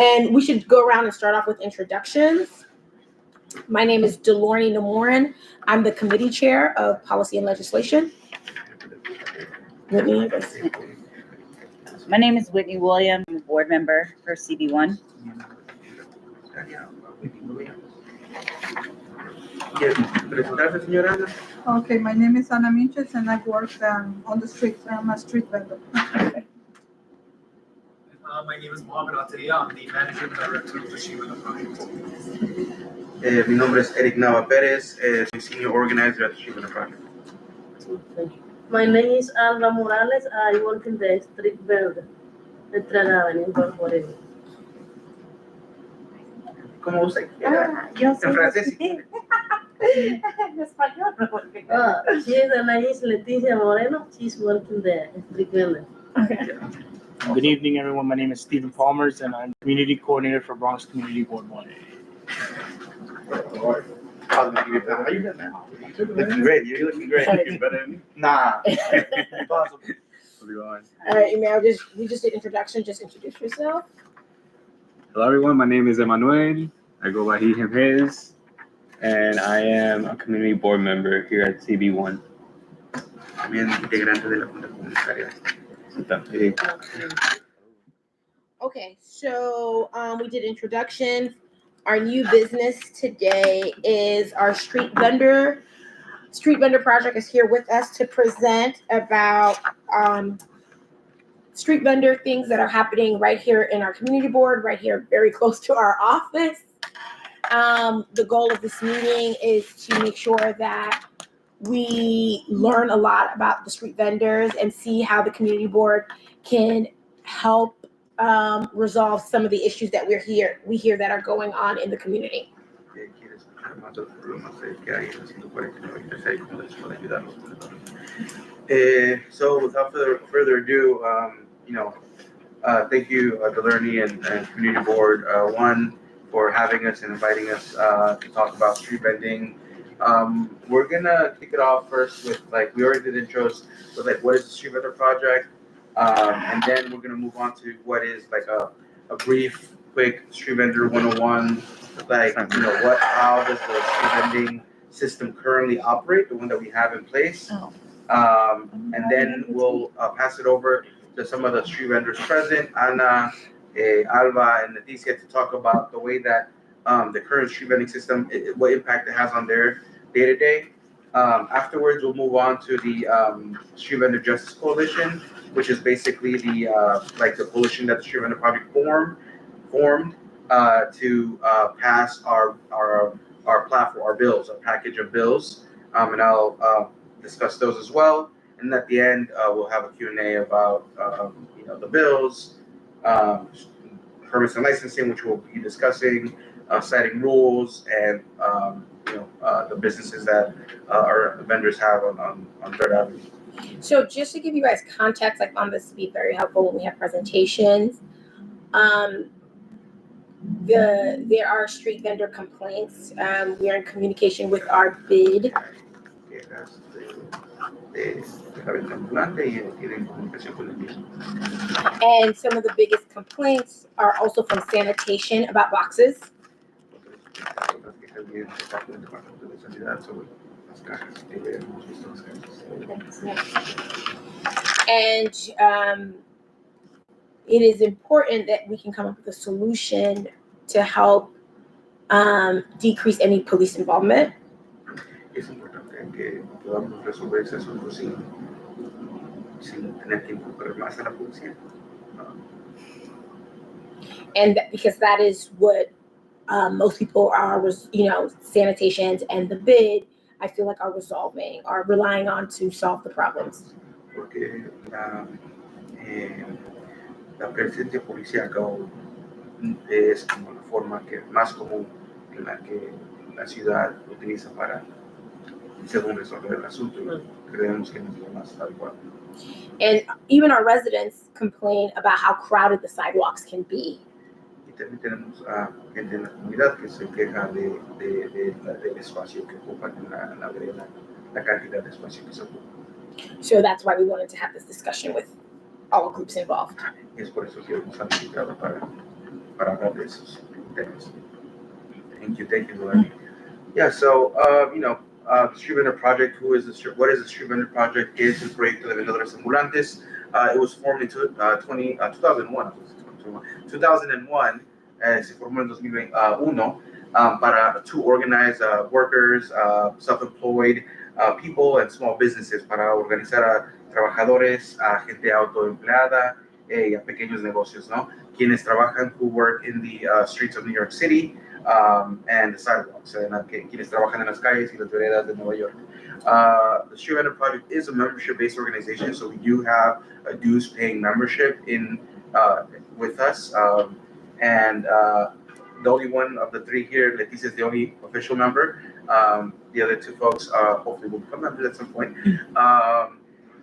And we should go around and start off with introductions. My name is Delorny Namoran. I'm the committee chair of Policy and Legislation. Whitney, I guess. My name is Whitney Williams. I'm a board member for CB1. Okay, my name is Ana Minches and I work on the streets. I'm a street vendor. My name is Mohamed Ataya. I'm the managing director of the Shivana project. Mi nombre es Eric Nava Perez, soy senior organizer at the Shivana project. My name is Alba Morales. I work in the street vendor. Como usted quiera. Yo En francés. En español, porque She is the name is Leticia Moreno. She's working the street vendor. Good evening, everyone. My name is Stephen Palmers, and I'm community coordinator for Bronx Community Board 1. How you doing, man? Looking great. You're looking great. Looking better than me? Nah. Impossible. How's it going? All right, Emil, we just did introduction. Just introduce yourself. Hello, everyone. My name is Emmanuel. I go by he, him, his, and I am a community board member here at CB1. También integrante de la Junta Comunitaria. Okay, so we did introductions. Our new business today is our street vendor. Street vendor project is here with us to present about street vendor things that are happening right here in our community board, right here, very close to our office. The goal of this meeting is to make sure that we learn a lot about the street vendors and see how the community board can help resolve some of the issues that we hear that are going on in the community. So without further ado, thank you, Delaney and Community Board 1 for having us and inviting us to talk about street vending. We're gonna kick it off first with we already did intros with what is the street vendor project, and then we're gonna move on to what is a brief, quick street vendor 101. How does the street vending system currently operate, the one that we have in place, and then we'll pass it over to some of the street vendors present, Ana, Alba, and Leticia, to talk about the way that the current street vending system, what impact it has on their day-to-day. Afterwards, we'll move on to the Street Vendor Justice Coalition, which is basically the coalition that the Street Vendor Project formed to pass our platform, our bills, a package of bills, and I'll discuss those as well. And at the end, we'll have a Q&A about the bills, permits and licensing, which we'll be discussing, citing rules, and the businesses that our vendors have on Third Avenue. So just to give you guys context, on this, be very helpful when we have presentations. There are street vendor complaints. We are in communication with our bid. And some of the biggest complaints are also from sanitation about boxes. And it is important that we can come up with a solution to help decrease any police involvement. And because that is what most people are, sanitations and the bid, I feel like are relying on to solve the problems. La presencia policíaca es como la forma más común en la que la ciudad utiliza para según resolver el asunto. Creemos que no es lo más adecuado. And even our residents complain about how crowded the sidewalks can be. Y también tenemos gente en la comunidad que se queja del espacio que ocupan en la vereda, la cantidad de espacio que se ocupa. So that's why we wanted to have this discussion with all groups involved. Es por eso que hemos invitado para para hablar de esos temas. Thank you, Delaney. Yeah, so, the Street Vendor Project, what is the Street Vendor Project? Es el proyecto de vendedores ambulantes. It was formed in 2001, 2001, se formó en 2001, to organize workers, self-employed people and small businesses, para organizar a trabajadores, a gente autoempleada y a pequeños negocios, ¿no? Quienes trabajan, who work in the streets of New York City, and the sidewalks, quienes trabajan en las calles y las veredas de Nueva York. The Street Vendor Project is a membership-based organization, so we do have a dues-paying membership with us, and the only one of the three here, Leticia, is the only official member. The other two folks hopefully will become members at some point.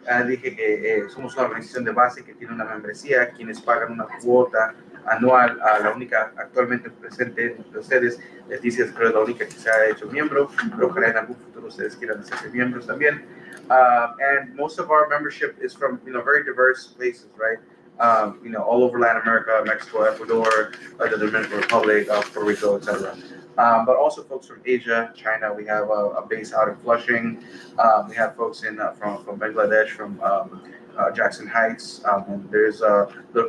Dije que somos una organización de base que tiene una membresía, quienes pagan una cuota anual. La única actualmente presente de ustedes, Leticia, es creo la única que se ha hecho miembro, pero ojalá en algún futuro ustedes quieran hacerse miembros también. And most of our membership is from very diverse places, right? All over Latin America, Mexico, Ecuador, the Dominican Republic, Puerto Rico, etc. But also folks from Asia, China. We have a base out in Flushing. We have folks from Bangladesh, from Jackson Heights, and there's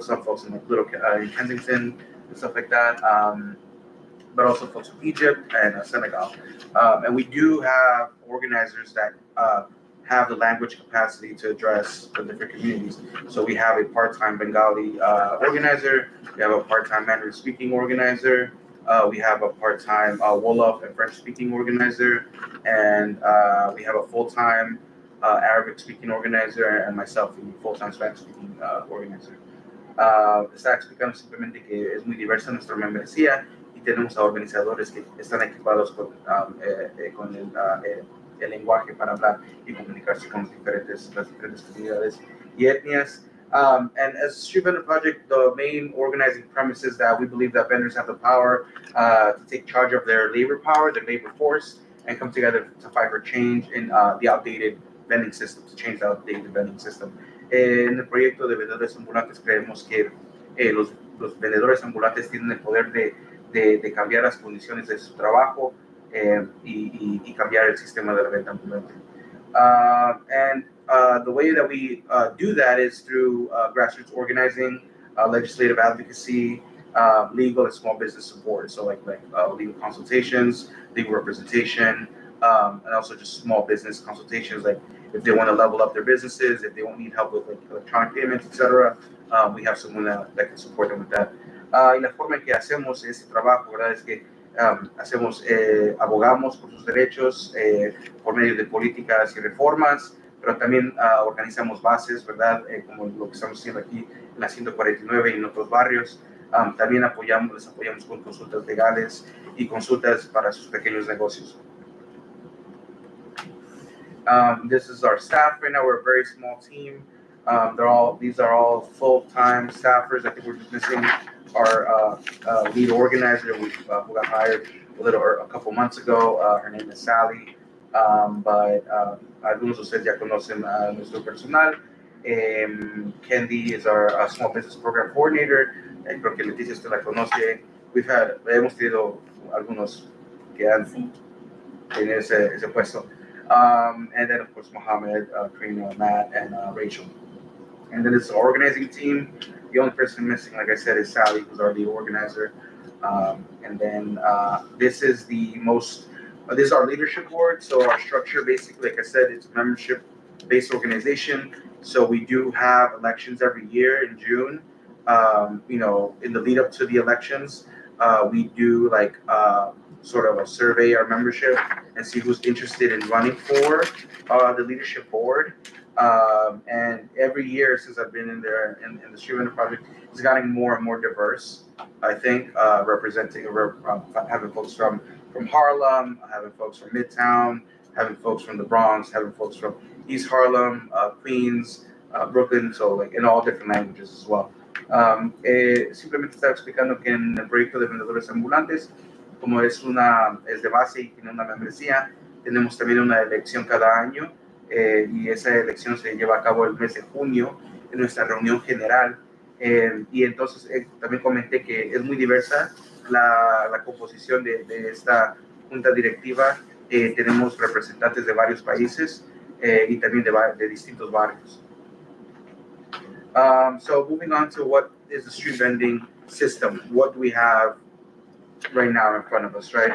some folks in in Kensington and stuff like that. But also folks from Egypt and Senegal. And we do have organizers that have the language capacity to address the different communities. So we have a part-time Bengali organizer. We have a part-time Mandarin-speaking organizer. We have a part-time Wolof and French-speaking organizer, and we have a full-time Arabic-speaking organizer, and myself, a full-time Spanish-speaking organizer. Está explicando simplemente que es muy diversa nuestra membresía y tenemos a organizadores que están equipados con el lenguaje para hablar y comunicarse con las diferentes comunidades y etnias. And as Street Vendor Project, the main organizing premise is that we believe that vendors have the power to take charge of their labor power, their labor force, and come together to fight for change in the outdated vending system, to change the outdated vending system. En el proyecto de vendedores ambulantes creemos que los vendedores ambulantes tienen el poder de cambiar las condiciones de su trabajo y cambiar el sistema de la venta ambulante. And the way that we do that is through grassroots organizing, legislative advocacy, legal and small business support. So like legal consultations, legal representation, and also just small business consultations. Like if they want to level up their businesses, if they won't need help with electronic payments, etc. We have someone that can support them with that. Y la forma en que hacemos este trabajo, ¿verdad? Es que abogamos por sus derechos por medio de políticas y reformas, pero también organizamos bases, ¿verdad? Como lo que estamos haciendo aquí en la 149 y en otros barrios. También les apoyamos con consultas legales y consultas para sus pequeños negocios. This is our staff right now. We're a very small team. These are all full-time staffers. I think we're just missing our lead organizer who got hired a couple months ago. Her name is Sally. But algunos de ustedes ya conocen a nuestro personal. Kendi is our small business program coordinator. Creo que Leticia usted la conoce. Hemos tenido algunos que han tenido ese puesto. And then of course Mohammed, Karina, Matt, and Rachel. And then it's the organizing team. The only person missing, like I said, is Sally, who's our lead organizer. And then this is our leadership board. So our structure, basically, like I said, it's a membership-based organization. So we do have elections every year in June. In the lead up to the elections, we do sort of a survey our membership and see who's interested in running for the leadership board. And every year since I've been in there in the Street Vendor Project, it's gotten more and more diverse. I think having folks from Harlem, having folks from Midtown, having folks from the Bronx, having folks from East Harlem, Queens, Brooklyn, so in all different languages as well. Simplemente estaba explicando que en el proyecto de vendedores ambulantes, como es de base y tiene una membresía, tenemos también una elección cada año. Y esa elección se lleva a cabo el mes de junio en nuestra reunión general. Y entonces también comenté que es muy diversa la composición de esta junta directiva. Tenemos representantes de varios países y también de distintos barrios. So moving on to what is the street vending system, what do we have right now in front of us, right?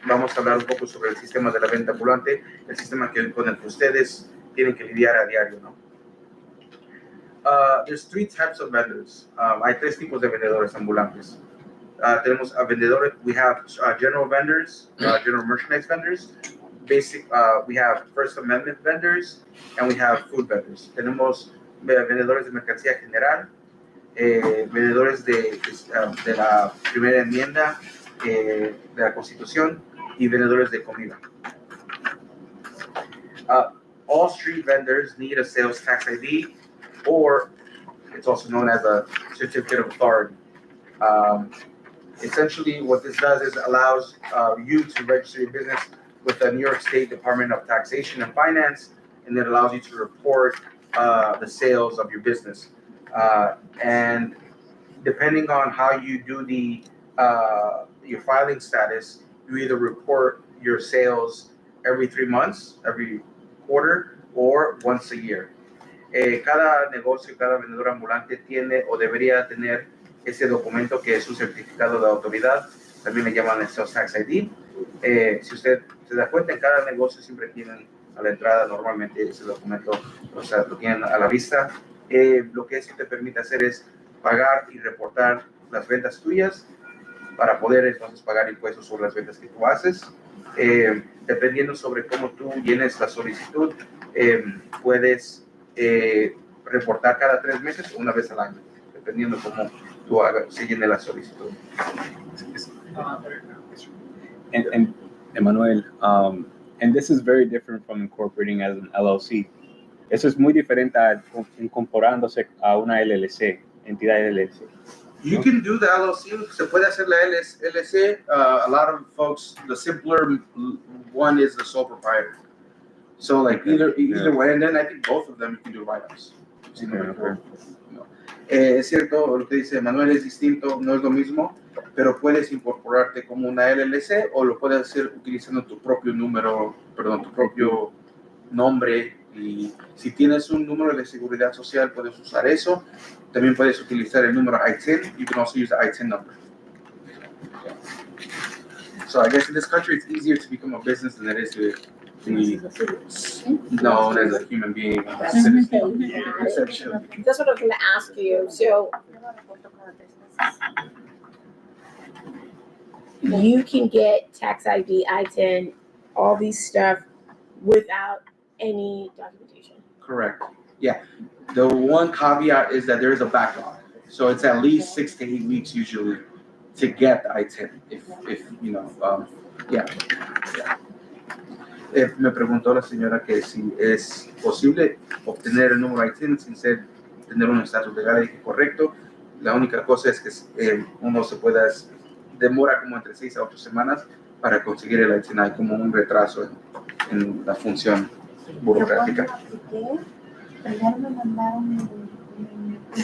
Vamos a hablar un poco sobre el sistema de la venta ambulante, el sistema con el que ustedes tienen que lidiar a diario, ¿no? There's three types of vendors. Hay tres tipos de vendedores ambulantes. Tenemos a vendedores, we have general vendors, general merchandise vendors, we have First Amendment vendors, and we have food vendors. Tenemos vendedores de mercancía general, vendedores de la primera enmienda de la Constitución y vendedores de comida. All street vendors need a sales tax ID, or it's also known as a certificate of authority. Essentially, what this does is allows you to register your business with the New York State Department of Taxation and Finance, and it allows you to report the sales of your business. And depending on how you do your filing status, you either report your sales every 3 months, every quarter, or once a year. Cada negocio, cada vendedor ambulante tiene o debería tener ese documento que es un certificado de autoridad, también le llaman el Sales Tax ID. Si usted se da cuenta, en cada negocio siempre tienen a la entrada normalmente ese documento, o sea, lo tienen a la vista. Lo que eso te permite hacer es pagar y reportar las ventas tuyas para poder entonces pagar impuestos sobre las ventas que tú haces. Dependiendo sobre cómo tú llenes la solicitud, puedes reportar cada 3 meses o una vez al año, dependiendo cómo se llene la solicitud. And Emmanuel, and this is very different from incorporating as an LLC. Eso es muy diferente a incorporándose a una LLC, entidad LLC. You can do the LLC, se puede hacer la LLC. A lot of folks, the simpler one is the sole proprietor. So like either way, and then I think both of them you can do write-ups. Es cierto, lo que dice Manuel es distinto, no es lo mismo, pero puedes incorporarte como una LLC o lo puedes hacer utilizando tu propio tu propio nombre. Y si tienes un número de seguridad social, puedes usar eso. También puedes utilizar el número ITIN. You can also use the ITIN number. So I guess in this country, it's easier to become a business than it is to be known as a human being. Citizen. Essentially. That's what I was going to ask you. So you can get tax ID, ITIN, all these stuff without any documentation. Correct. Yeah. The one caveat is that there is a backlog. So it's at least 6 to 8 weeks usually to get the ITIN. If you know, yeah. Me preguntó la señora que si es posible obtener el número ITIN sin tener un estatus legal. Y dije, correcto. La única cosa es que uno demora como entre 6 a 8 semanas para conseguir el ITIN. Hay como un retraso en la función burocrática. Primero me mandaron,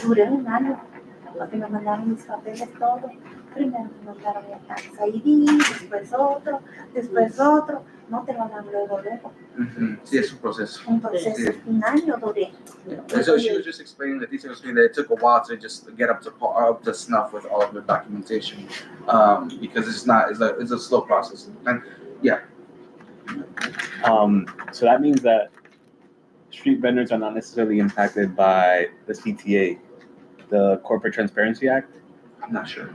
duré un año, porque me mandaron mis papeles todos. Primero me mandaron el tax ID, después otro, no te lo dan luego. Sí, es un proceso. Entonces, Sí. un año duré. And so she was just explaining, the teacher was saying that it took a while to just get up to snuff with all of the documentation, because it's a slow process. And yeah. So that means that street vendors are not necessarily impacted by the CTA, the Corporate Transparency Act. I'm not sure.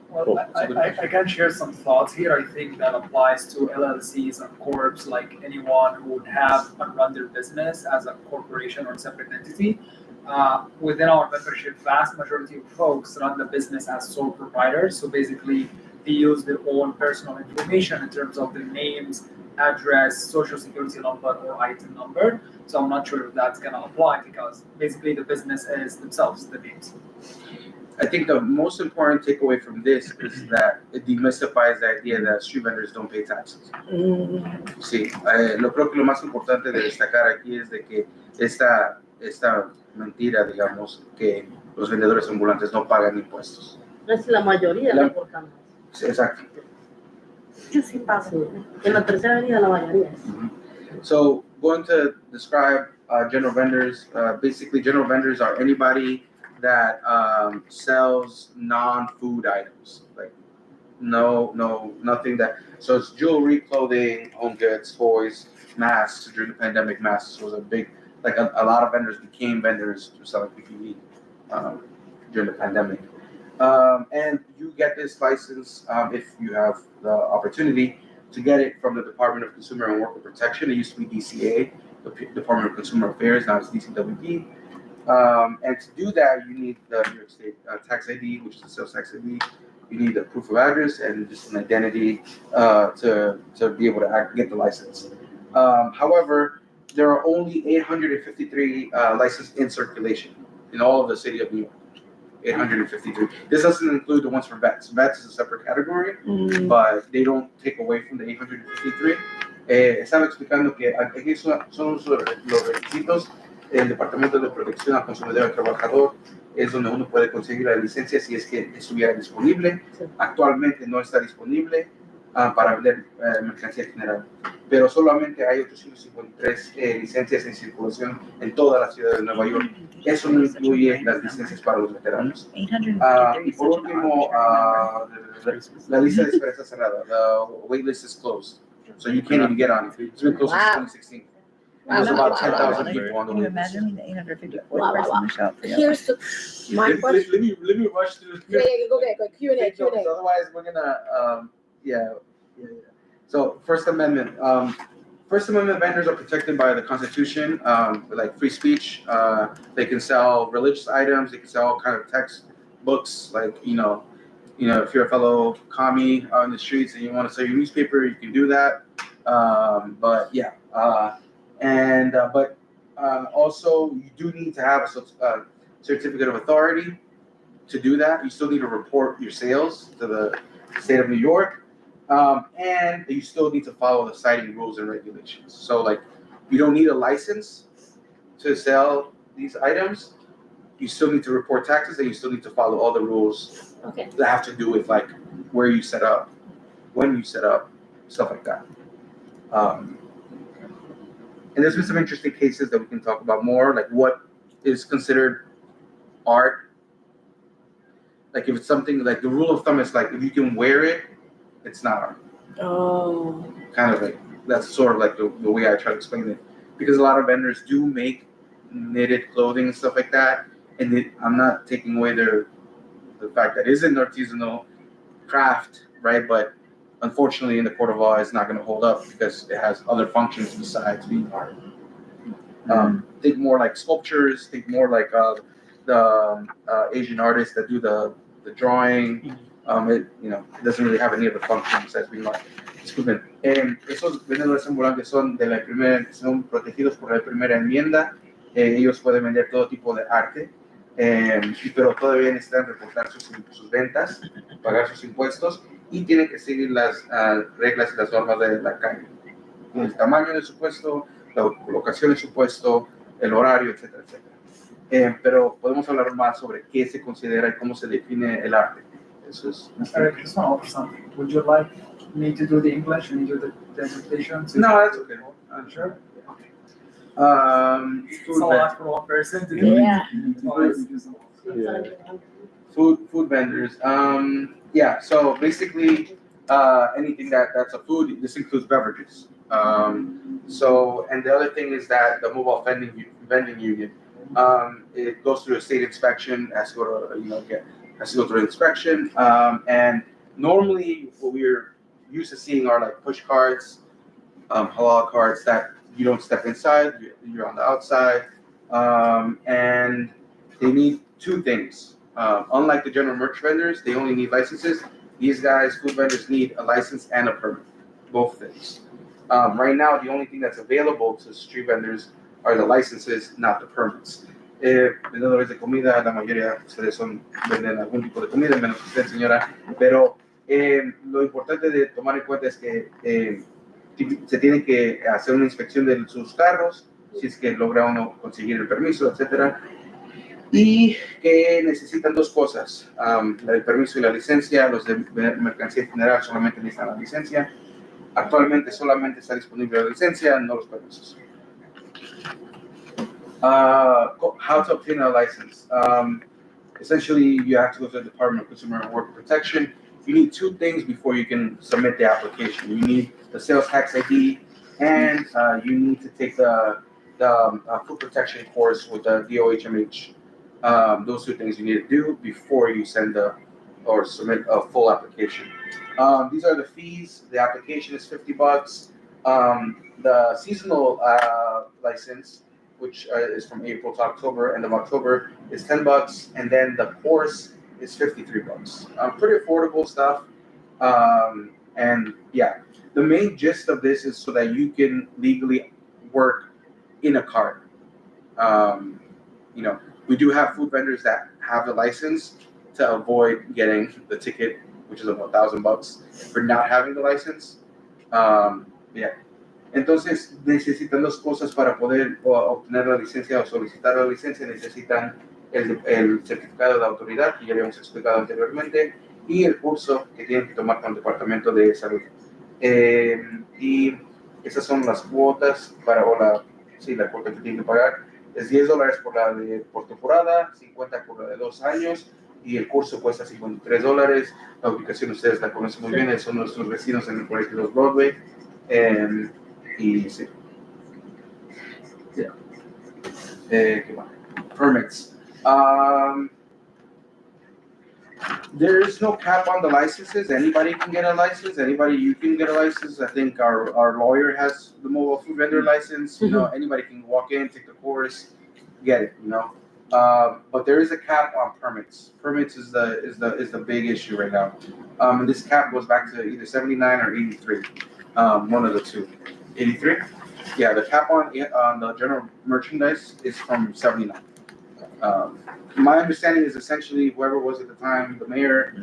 Well, I can share some thoughts here. I think that applies to LLCs and corps, like anyone who would run their business as a corporation or separate entity. Within our membership, vast majority of folks run the business as sole proprietors. So basically, they use their own personal information in terms of their names, address, social security number, or ITIN number. So I'm not sure if that's going to apply because basically the business is themselves, the names. I think the most important takeaway from this is that it demystifies the idea that street vendors don't pay taxes. Sí, creo que lo más importante de destacar aquí es de que esta mentira, digamos, que los vendedores ambulantes no pagan impuestos. Es la mayoría, La- no importa más. Sí, exacto. Yo sí pago. Sí. En la tercera avenida la mayoría. So, going to describe general vendors. Basically, general vendors are anybody that sells non-food items, like nothing that. So it's jewelry, clothing, home goods, toys, masks. During the pandemic, masks was a big. Like a lot of vendors became vendors to selling PPE during the pandemic. And you get this license if you have the opportunity to get it from the Department of Consumer and Worker Protection. It used to be DCA, the Department of Consumer Affairs. Now it's DCWP. And to do that, you need the New York State tax ID, which is the sales tax ID. You need a proof of address and just an identity to be able to get the license. However, there are only 853 licenses in circulation in all of the city of New York. 853. This doesn't include the ones for vets. Vets is a separate category, but they don't take away from the 853. Estaba explicando que aquí son los requisitos. El Departamento de Protección al Consumidor y al Trabajador es donde uno puede conseguir la licencia si es que estuviera disponible. Actualmente no está disponible para vender mercancía general, pero solamente hay 853 licencias en circulación en toda la ciudad de Nueva York. Eso no incluye las licencias para los veteranos. Y por último, la lista de espera está cerrada. The wait list is closed, so you can't even get on it. It's been closed since 2016. There's about 10,000 people on the Can you wait list. imagine the 854th Wow, wow, person to show up for you? Here's my question. Let me rush through. Yeah, go get it. Q&A, Take notes, Q&A. otherwise we're gonna, yeah. So First Amendment. First Amendment vendors are protected by the Constitution, like free speech. They can sell religious items. They can sell all kind of textbooks, like if you're a fellow commie out in the streets and you want to sell your newspaper, you can do that. But yeah, also you do need to have a certificate of authority to do that. You still need to report your sales to the state of New York. And you still need to follow the citing rules and regulations. So, like, you don't need a license to sell these items. You still need to report taxes, and you still need to follow all the rules Okay. that have to do with, like, where you set up, when you set up, stuff like that. And there's been some interesting cases that we can talk about more, like what is considered art. Like, if it's something, like, the rule of thumb is, like, if you can wear it, it's not art. Oh. Kind of like, that's sort of like the way I try to explain it. Because a lot of vendors do make knitted clothing and stuff like that. And I'm not taking away the fact that it is an artisanal craft, right? But unfortunately, in the court of law, it's not going to hold up because it has other functions besides being art. Think more like sculptures, think more like the Asian artists that do the drawing. It doesn't really have any of the functions as being art. Disculpen. Esos vendedores ambulantes son protegidos por la primera enmienda. Ellos pueden vender todo tipo de arte, pero todavía necesitan reportar sus ventas, pagar sus impuestos y tienen que seguir las reglas y las normas de la calle. El tamaño de su puesto, la colocación de su puesto, el horario, etcétera, etcétera. Pero podemos hablar más sobre qué se considera y cómo se define el arte. Eso es. Eric, I just want to offer something. Would you like me to do the English and you do the interpretation? No, that's okay. Sure. Food It's a lot for one person to do. Yeah. Food vendors. Yeah. So basically, anything that's a food. This includes beverages. So, and the other thing is that the mobile vending unit, it goes through a state inspection. Has to go to has to go through an inspection. And normally, what we're used to seeing are like push carts, halal carts that you don't step inside. You're on the outside, and they need two things. Unlike the general merch vendors, they only need licenses. These guys, food vendors, need a license and a permit, both things. Right now, the only thing that's available to street vendors are the licenses, not the permits. Vendedores de comida, la mayoría de ustedes venden algún tipo de comida, menos usted, señora. Pero lo importante de tomar en cuenta es que se tiene que hacer una inspección de sus carros si es que logra uno conseguir el permiso, etcétera. Y que necesitan dos cosas, el permiso y la licencia. Los de mercancía general solamente necesitan la licencia. Actualmente solamente está disponible la licencia, no los permisos. How to obtain a license. Essentially, you have to go to the Department of Consumer and Worker Protection. You need two things before you can submit the application. You need the sales tax ID, and you need to take the food protection course with the DOHMH. Those two things you need to do before you send or submit a full application. These are the fees. The application is $50. The seasonal license, which is from April to October, end of October, is $10, and then the course is $53. Pretty affordable stuff. And yeah, the main gist of this is so that you can legally work in a cart. We do have food vendors that have the license to avoid getting the ticket, which is about $1,000 for not having the license. Yeah. Entonces, necesitan dos cosas para poder obtener la licencia o solicitar la licencia. Necesitan el certificado de autoridad, que ya habíamos explicado anteriormente, y el curso que tienen que tomar con el Departamento de Salud. Y esas son las cuotas la cuota que tienen que pagar. Es $10 por temporada, $50 por la de 2 años, y el curso cuesta $53. La ubicación ustedes la conocen muy bien, son nuestros vecinos en el 42 Broadway. Y sí. Yeah. ¿Qué más? Permits. There is no cap on the licenses. Anybody can get a license. You can get a license. I think our lawyer has the mobile food vendor license. Anybody can walk in, take the course, get it. But there is a cap on permits. Permits is the big issue right now. And this cap goes back to either 79 or 83. One of the two. 83? Yeah, the cap on the general merchandise is from 79. My understanding is essentially whoever was at the time, the mayor,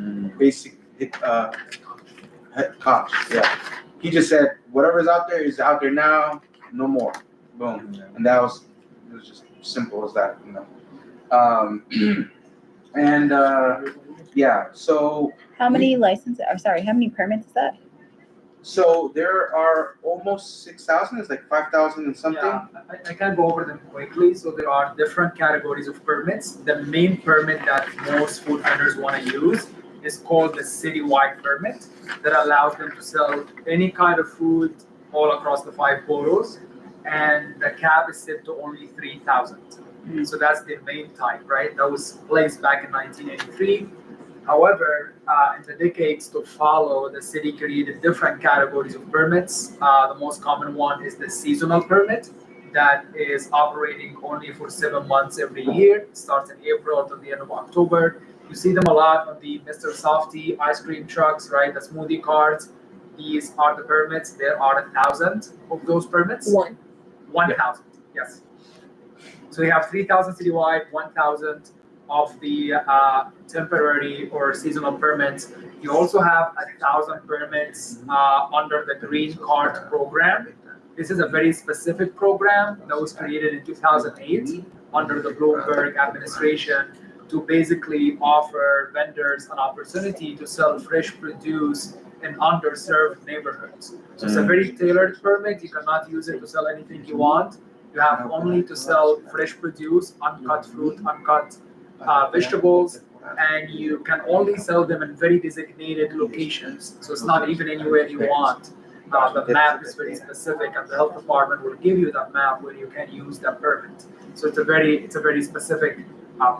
Koch, yeah. He just said, whatever's out there is out there now, no more. Boom. And it was just simple as that, yeah, so. How many how many permits is that? So there are almost 6,000. It's like 5,000 and something. Yeah, I can go over them quickly. So there are different categories of permits. The main permit that most food vendors want to use is called the citywide permit that allows them to sell any kind of food all across the 5 boroughs. And the cap is set to only 3,000. So that's the main type, right? That was placed back in 1983. However, in the decades to follow, the city created different categories of permits. The most common one is the seasonal permit that is operating only for 7 months every year. It starts in April to the end of October. You see them a lot on the Mr. Softy ice cream trucks, right? The smoothie carts. These are the permits. There are 1,000 of those permits. 1,000, yes. So you have 3,000 citywide, 1,000 of the temporary or seasonal permits. You also have 1,000 permits under the Green Card program. This is a very specific program that was created in 2008 under the Bloomberg administration to basically offer vendors an opportunity to sell fresh produce in underserved neighborhoods. So it's a very tailored permit. You cannot use it to sell anything you want. You have only to sell fresh produce, uncut fruit, uncut vegetables, and you can only sell them in very designated locations. So it's not even anywhere you want. The map is very specific, and the health department will give you that map where you can use that permit. So it's a very specific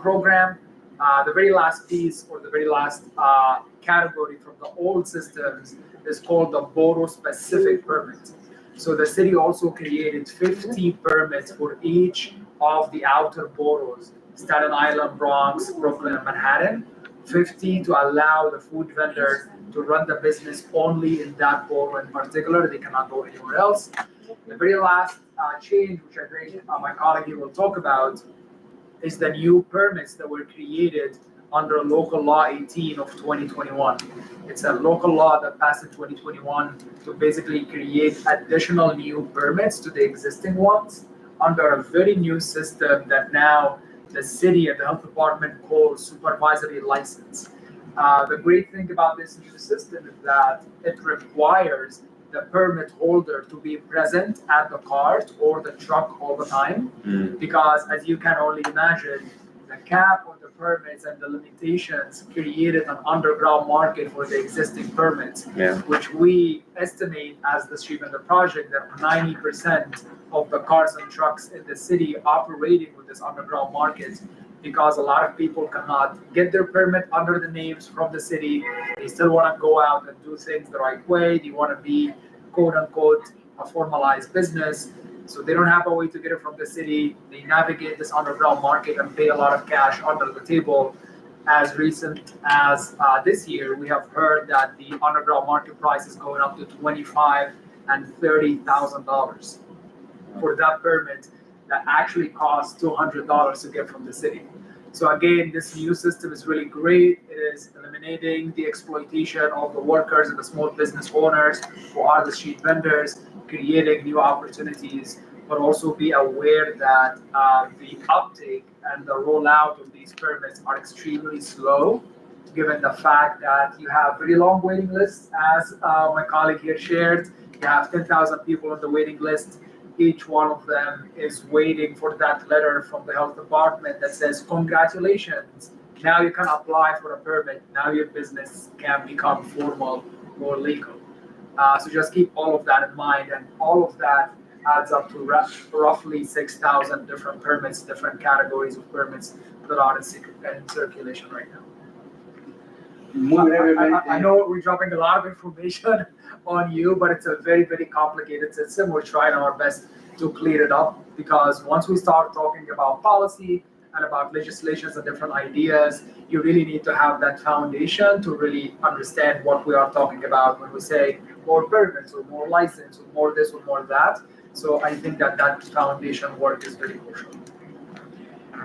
program. The very last piece, or the very last category from the old systems, is called the borough-specific permit. So the city also created 50 permits for each of the outer boroughs: Staten Island, Bronx, Brooklyn, and Manhattan. 50 to allow the food vendor to run the business only in that borough in particular. They cannot go anywhere else. The very last change, which I think my colleague here will talk about, is the new permits that were created under Local Law 18 of 2021. It's a local law that passed in 2021 to basically create additional new permits to the existing ones. under a very new system that now the city and the health department calls supervisory license. The great thing about this new system is that it requires the permit holder to be present at the cart or the truck all the time, because as you can only imagine, the cap on the permits and the limitations created an underground market for the existing permits, which we estimate as the street vendor project that 90% of the cars and trucks in the city operating with this underground market, because a lot of people cannot get their permit under the names from the city. They still want to go out and do things the right way. They want to be quote unquote a formalized business. So they don't have a way to get it from the city. They navigate this underground market and pay a lot of cash under the table. As recent as this year, we have heard that the underground market price is going up to $25,000 and $30,000 for that permit that actually costs $200 to get from the city. So again, this new system is really great. It is eliminating the exploitation of the workers and the small business owners who are the street vendors, creating new opportunities, but also be aware that the uptake and the rollout of these permits are extremely slow, given the fact that you have very long waiting lists, as my colleague here shared. You have 10,000 people on the waiting list. Each one of them is waiting for that letter from the health department that says, congratulations, now you can apply for a permit. Now your business can become formal or legal. So just keep all of that in mind, and all of that adds up to roughly 6,000 different permits, different categories of permits that are in circulation right now. Muy brevemente. I know we're dropping a lot of information on you, but it's a very, very complicated system. We're trying our best to clear it up, because once we start talking about policy and about legislations and different ideas, you really need to have that foundation to really understand what we are talking about when we say more permits or more license or more this or more that. So I think that foundation work is very crucial.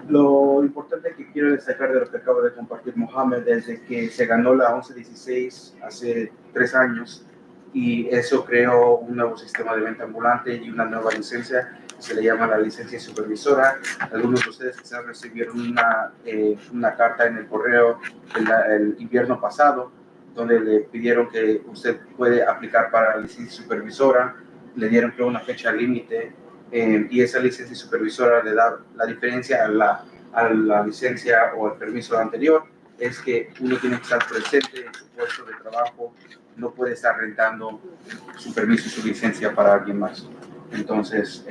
Lo importante que quiero destacar de lo que acaba de compartir Mohamed es de que se ganó la 1116 hace 3 años, y eso creó un nuevo sistema de venta ambulante y una nueva licencia, se le llama la licencia supervisora. Algunos de ustedes quizás recibieron una carta en el correo el invierno pasado, donde le pidieron que usted puede aplicar para la licencia supervisora. Le dieron creo una fecha límite, y esa licencia supervisora le da la diferencia a la licencia o el permiso anterior, es que uno tiene que estar presente en su puesto de trabajo, no puede estar rentando su permiso y su licencia para alguien más. Entonces,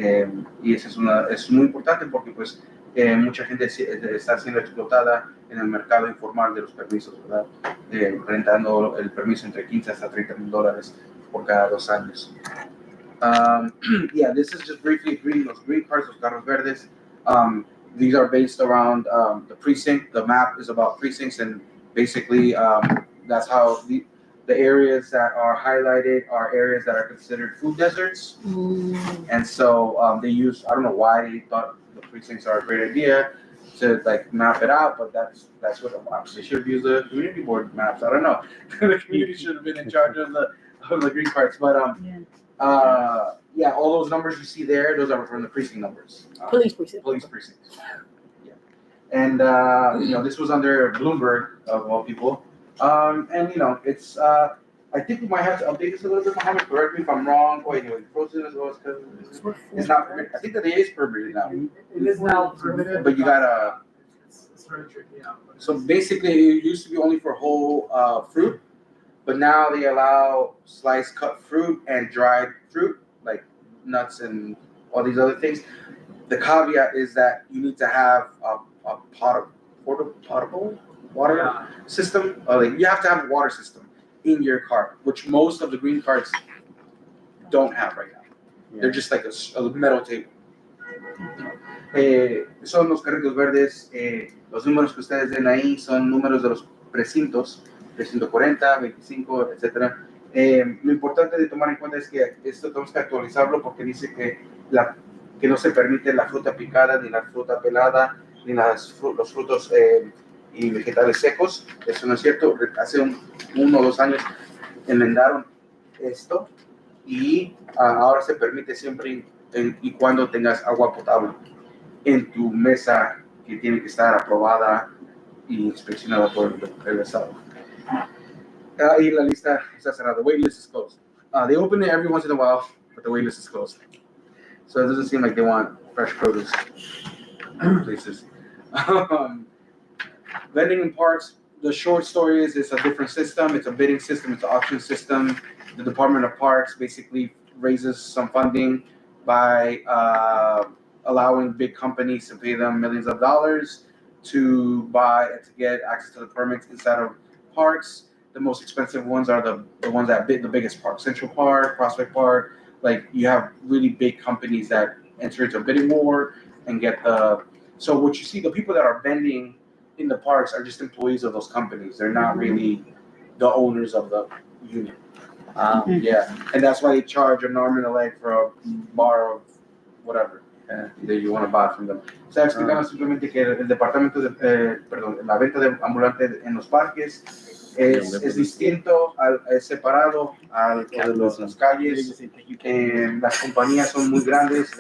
y eso es muy importante, porque pues mucha gente está siendo explotada en el mercado informal de los permisos, ¿verdad? Rentando el permiso entre $15 hasta $30,000 por cada 2 años. Yeah, this is just briefly los green cards, los carros verdes. These are based around the precinct. The map is about precincts, and basically that's how the areas that are highlighted are areas that are considered food deserts. And so they use, I don't know why they thought the precincts are a great idea to like map it out, but that's what they should have used the community board maps. I don't know. The community should have been in charge of the green cards, but yeah, all those numbers you see there, those are from the precinct numbers. Police precinct. Police precincts. Yeah. And this was under Bloomberg of all people. And it's I think we might have to update this a little bit. Mohammed, correct me if I'm wrong. Wait, frozen as well as because it's not permitted. I think that it is permitted now. It is now permitted, But you gotta. It's very tricky now. So basically, it used to be only for whole fruit, but now they allow sliced cut fruit and dried fruit, like nuts and all these other things. The caveat is that you need to have a potable water system. Like you have to have a water system in your cart, which most of the green carts don't have right now. Yeah. They're just like a metal table. Son los carritos verdes. Los números que ustedes ven ahí son números de los precintos, precinto 40, 25, etc. Lo importante de tomar en cuenta es que esto tenemos que actualizarlo, porque dice que no se permite la fruta picada, ni la fruta pelada, ni los frutos y vegetales secos. Eso no es cierto. Hace 1 o 2 años enmendaron esto, y ahora se permite siempre y cuando tengas agua potable en tu mesa que tiene que estar aprobada y inspeccionada por el Estado. Y la lista está cerrada. The wait list is closed. They open it every once in a while, but the wait list is closed. So it doesn't seem like they want fresh produce places. Vending in parks, the short story is it's a different system. It's a bidding system. It's an auction system. The Department of Parks basically raises some funding by allowing big companies to pay them millions of dollars to get access to the permits inside of parks. The most expensive ones are the ones that bid the biggest parks. Central Park, Prospect Park. Like you have really big companies that enter into a bidding war and get the. So what you see, the people that are vending in the parks are just employees of those companies. They're not really the owners of the unit. Yeah, and that's why they charge an arm and a leg for a bar of whatever that you want to buy from them. O sea, explicando simplemente que el departamento la venta de ambulante en los parques es distinto, es separado de las calles. Las compañías son muy grandes,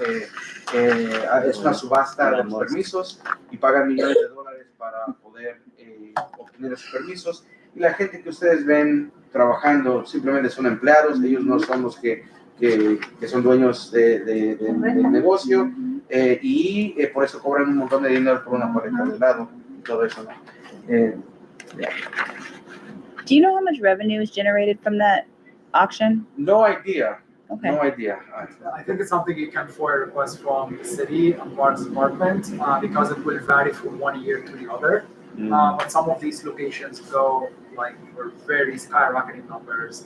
es una subasta de los permisos y pagan millones de dólares para poder obtener esos permisos. Y la gente que ustedes ven trabajando simplemente son empleados, ellos no son los que son dueños del negocio y por eso cobran un montón de dinero por una pareja de lado y todo eso. Do you know how much revenue is generated from that auction? No idea. Okay. No idea. I think it's something you can for a request from the city and parks department because it will vary from 1 year to the other. But some of these locations go like for very skyrocketing numbers.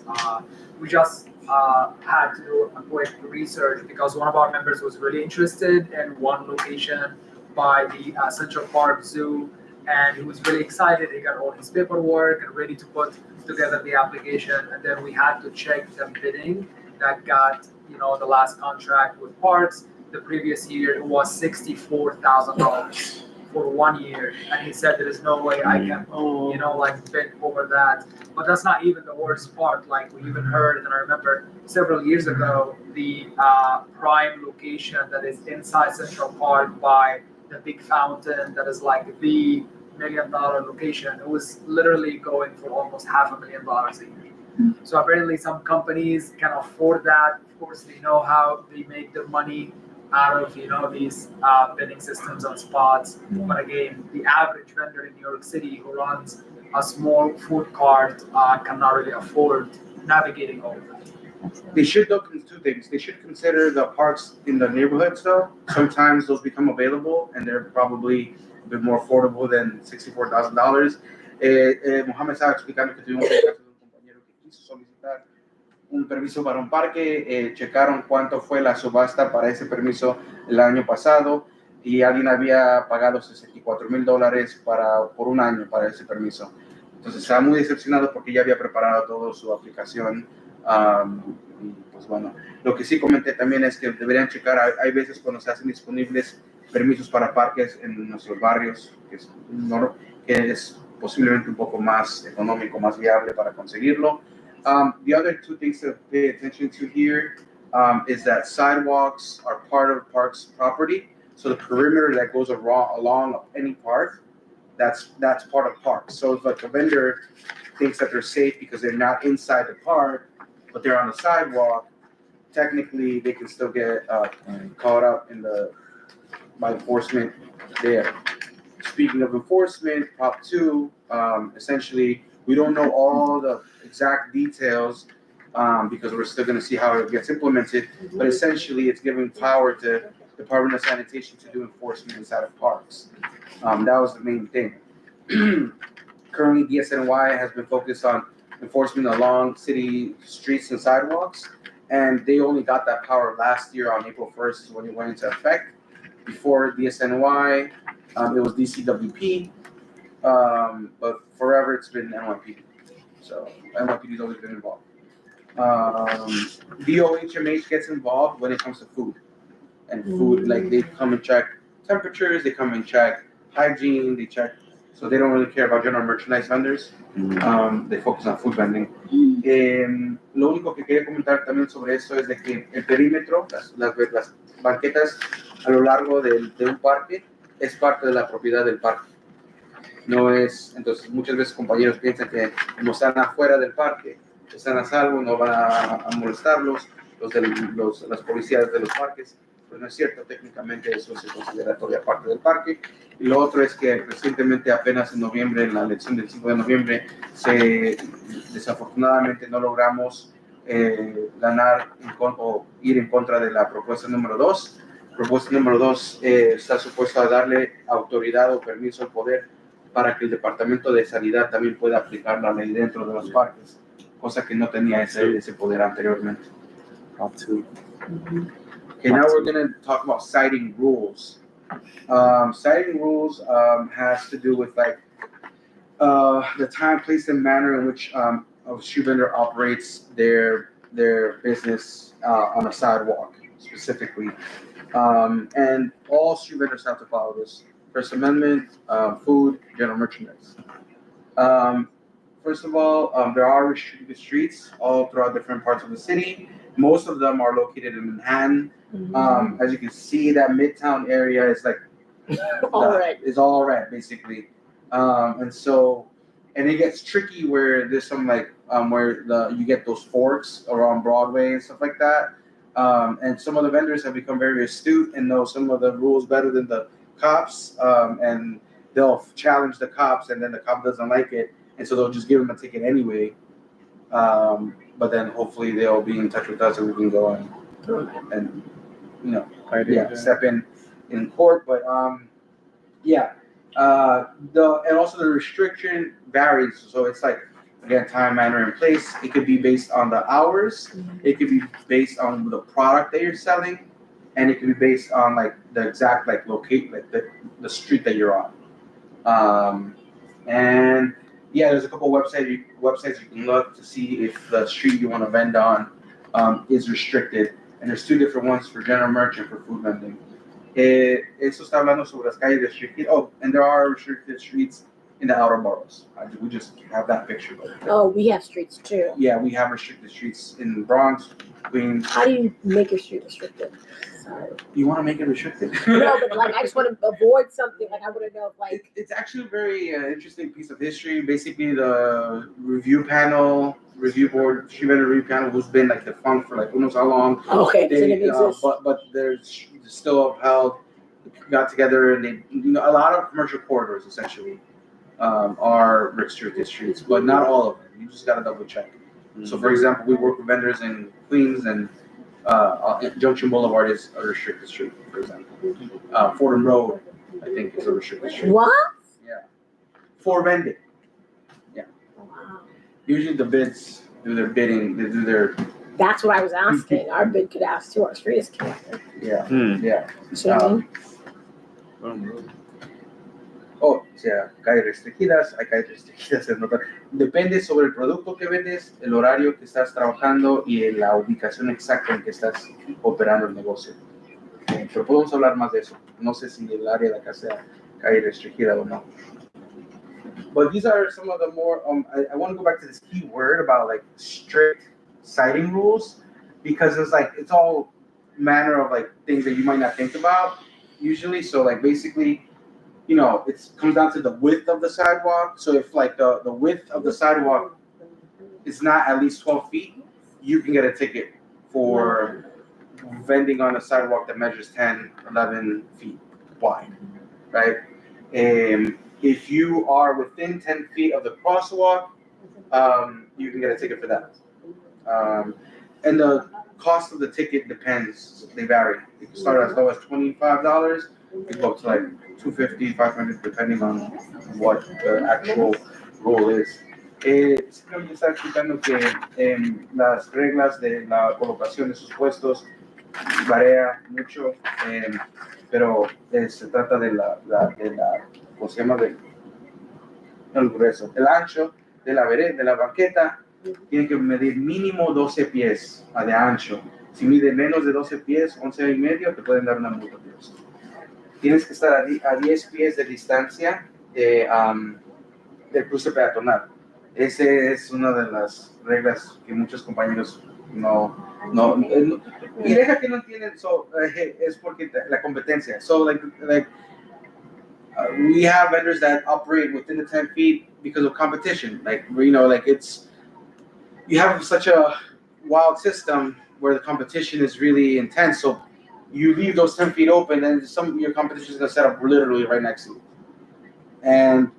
We just had to do a quick research because one of our members was really interested in one location by the Central Park Zoo, and he was really excited. He got all his paperwork and ready to put together the application, and then we had to check the bidding that got the last contract with parks. The previous year it was $64,000 for 1 year, and he said there is no way I can bid over that. But that's not even the worst part. Like we even heard, and I remember several years ago, the prime location that is inside Central Park by the big fountain that is like the $1 million location. It was literally going for almost $500,000 a year. So apparently some companies can afford that. Of course, they know how they make their money out of these bidding systems on spots. But again, the average vendor in New York City who runs a small food cart cannot really afford navigating all of that. They should look into two things. They should consider the parks in the neighborhoods though. Sometimes those become available and they're probably a bit more affordable than $64,000. Mohamed estaba explicando que tuvimos el caso de un compañero que quiso solicitar un permiso para un parque, checaron cuánto fue la subasta para ese permiso el año pasado y alguien había pagado $64,000 por un año para ese permiso. Entonces estaba muy decepcionado porque ya había preparado toda su aplicación. Y pues bueno, lo que sí comenté también es que deberían checar, hay veces cuando se hacen disponibles permisos para parques en nuestros barrios, que es posiblemente un poco más económico, más viable para conseguirlo. The other two things to pay attention to here is that sidewalks are part of parks property. So the perimeter that goes along any park, that's part of parks. So if like a vendor thinks that they're safe because they're not inside the park, but they're on the sidewalk, technically they can still get caught up by enforcement there. Speaking of enforcement, Prop 2, essentially, we don't know all the exact details because we're still going to see how it gets implemented, but essentially it's giving power to Department of Sanitation to do enforcement inside of parks. That was the main thing. Currently, DSNY has been focused on enforcement along city streets and sidewalks, and they only got that power last year on April 1st is when it went into effect. Before DSNY, it was DCWP, but forever it's been NYPD. So NYPD's always been involved. DOHMH gets involved when it comes to food. And food, like they come and check temperatures, they come and check hygiene, they check So they don't really care about general merchandise vendors. They focus on food vending. Lo único que quería comentar también sobre esto es de que el perímetro, las banquetas a lo largo de un parque, es parte de la propiedad del parque. No es, entonces muchas veces compañeros piensan que como están afuera del parque, están a salvo, no van a molestarlos, las policías de los parques, pues no es cierto, técnicamente eso se considera todavía parte del parque. Y lo otro es que recientemente, apenas en noviembre, en la elección del 5 de noviembre, desafortunadamente no logramos ganar o ir en contra de la propuesta número 2. Propuesta número 2 está supuesta a darle autoridad o permiso al poder para que el Departamento de Sanidad también pueda aplicar la ley dentro de los parques, cosa que no tenía ese poder anteriormente. Okay, now we're going to talk about citing rules. Citing rules has to do with like the time, place, and manner in which a shoe vendor operates their business on a sidewalk, specifically. And all shoe vendors have to follow this. First Amendment, food, general merchandise. First of all, there are restricted streets all throughout different parts of the city. Most of them are located in Manhattan. As you can see, that Midtown area is like is all red, basically. And it gets tricky where there's some like where you get those forks around Broadway and stuff like that. And some of the vendors have become very astute and know some of the rules better than the cops, and they'll challenge the cops, and then the cop doesn't like it, and so they'll just give them a ticket anyway. But then hopefully they'll be in touch with us and we can go and step in court. But and also the restriction varies. So it's like, again, time, manner, and place. It could be based on the hours. It could be based on the product that you're selling, and it could be based on like the exact like locate like the street that you're on. And yeah, there's a couple websites you can look to see if the street you want to vend on is restricted. And there's two different ones for general merch and for food vending. Eso está hablando sobre las calles restricted. Oh, and there are restricted streets in the outer boroughs. We just have that picture. Oh, we have streets too. Yeah, we have restricted streets in Bronx, Queens. How do you make your street restricted? Sorry. You want to make it restricted? No, but like I just want to avoid something. Like I want to know, like it's actually a very interesting piece of history. Basically, the review board, shoe vendor review panel, who's been like defunct for like who knows how long. Okay, so it exists. But they're still upheld. Got together and they, a lot of commercial corridors essentially are restricted streets, but not all of them. You just gotta double check. So, for example, we work with vendors in Queens, and Junction Boulevard is a restricted street, for example. Fordham Road, I think, is a restricted street. What? Yeah. For vending. Yeah. Wow. Usually the bids do their bidding, they do their. That's what I was asking. Our bid could ask too. Our street is connected. Yeah. Yeah. You see what I mean? Oh, o sea, calles restringidas, hay calles restringidas en otra. Depende sobre el producto que vendes, el horario que estás trabajando y la ubicación exacta en que estás operando el negocio. Pero podemos hablar más de eso. No sé si el área de acá sea calle restringida o no. But these are some of the more, I want to go back to this key word about like strict citing rules, because it's all manner of like things that you might not think about usually. So like basically, it comes down to the width of the sidewalk. So if like the width of the sidewalk is not at least 12 feet, you can get a ticket for vending on a sidewalk that measures 10, 11 feet wide, right? If you are within 10 feet of the crosswalk, you can get a ticket for that. And the cost of the ticket depends, they vary. It can start as low as $25, it can go up to like $250, $500, depending on what the actual rule is. Simplemente está explicando que las reglas de la colocación de sus puestos varía mucho, pero se trata de ¿cómo se llama? El grueso. El ancho de la banqueta tiene que medir mínimo 12 pies de ancho. Si mide menos de 12 pies, 11 y medio, te pueden dar una multa por eso. Tienes que estar a 10 pies de distancia del cruce peatonal. Esa es una de las reglas que muchos compañeros no y deja que no entienden, es porque la competencia. So like we have vendors that operate within the 10 feet because of competition. Like you have such a wild system where the competition is really intense. So you leave those 10 feet open, and some of your competition is gonna set up literally right next to you. And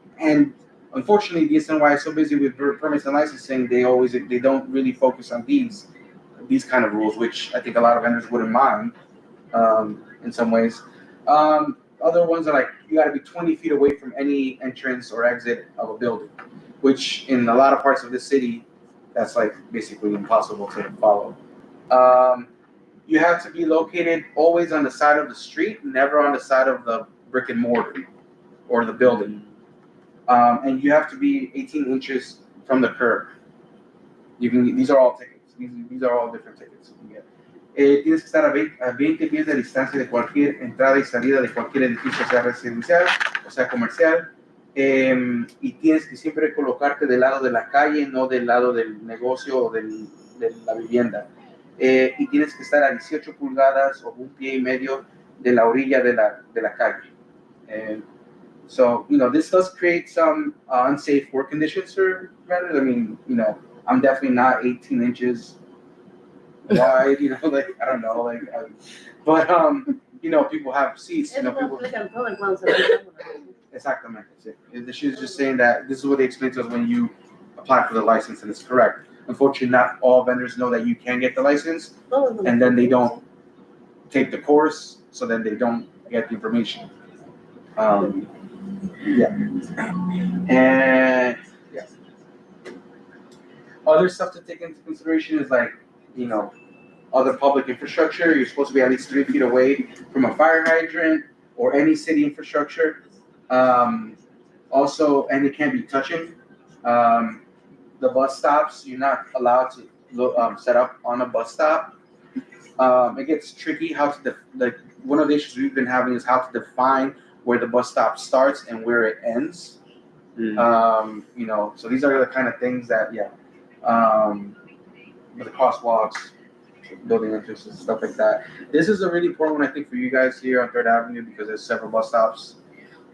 unfortunately, the SNY is so busy with permits and licensing, they don't really focus on these kind of rules, which I think a lot of vendors wouldn't mind in some ways. Other ones are like you got to be 20 feet away from any entrance or exit of a building, which in a lot of parts of the city, that's like basically impossible to follow. You have to be located always on the side of the street, never on the side of the brick and mortar or the building. And you have to be 18 inches from the curb. These are all tickets. These are all different tickets you can get. Tienes que estar a 20 pies de distancia de cualquier entrada y salida de cualquier edificio, sea residencial o sea comercial. Y tienes que siempre colocarte del lado de la calle, no del lado del negocio o de la vivienda. Y tienes que estar a 18 pulgadas o 1,5 pies de la orilla de la calle. So, this does create some unsafe work conditions for vendors. I mean, I'm definitely not 18 inches wide, I don't know, but people have seats, Eso no people. aplica en todo el cuando se ve. Exactamente. Sí. She was just saying that this is what they explain to us when you apply for the license, and it's correct. Unfortunately, not all vendors know that you can get the license, and then they don't take the course, so then they don't get the information. Yeah. And yeah. Other stuff to take into consideration is other public infrastructure. You're supposed to be at least 3 feet away from a fire hydrant or any city infrastructure. Also, and it can't be touching. The bus stops, you're not allowed to set up on a bus stop. It gets tricky how to one of the issues we've been having is how to define where the bus stop starts and where it ends. So these are the kind of things that, with the crosswalks, building entrances, stuff like that. This is a really important one, I think, for you guys here on 3rd Avenue because there's several bus stops,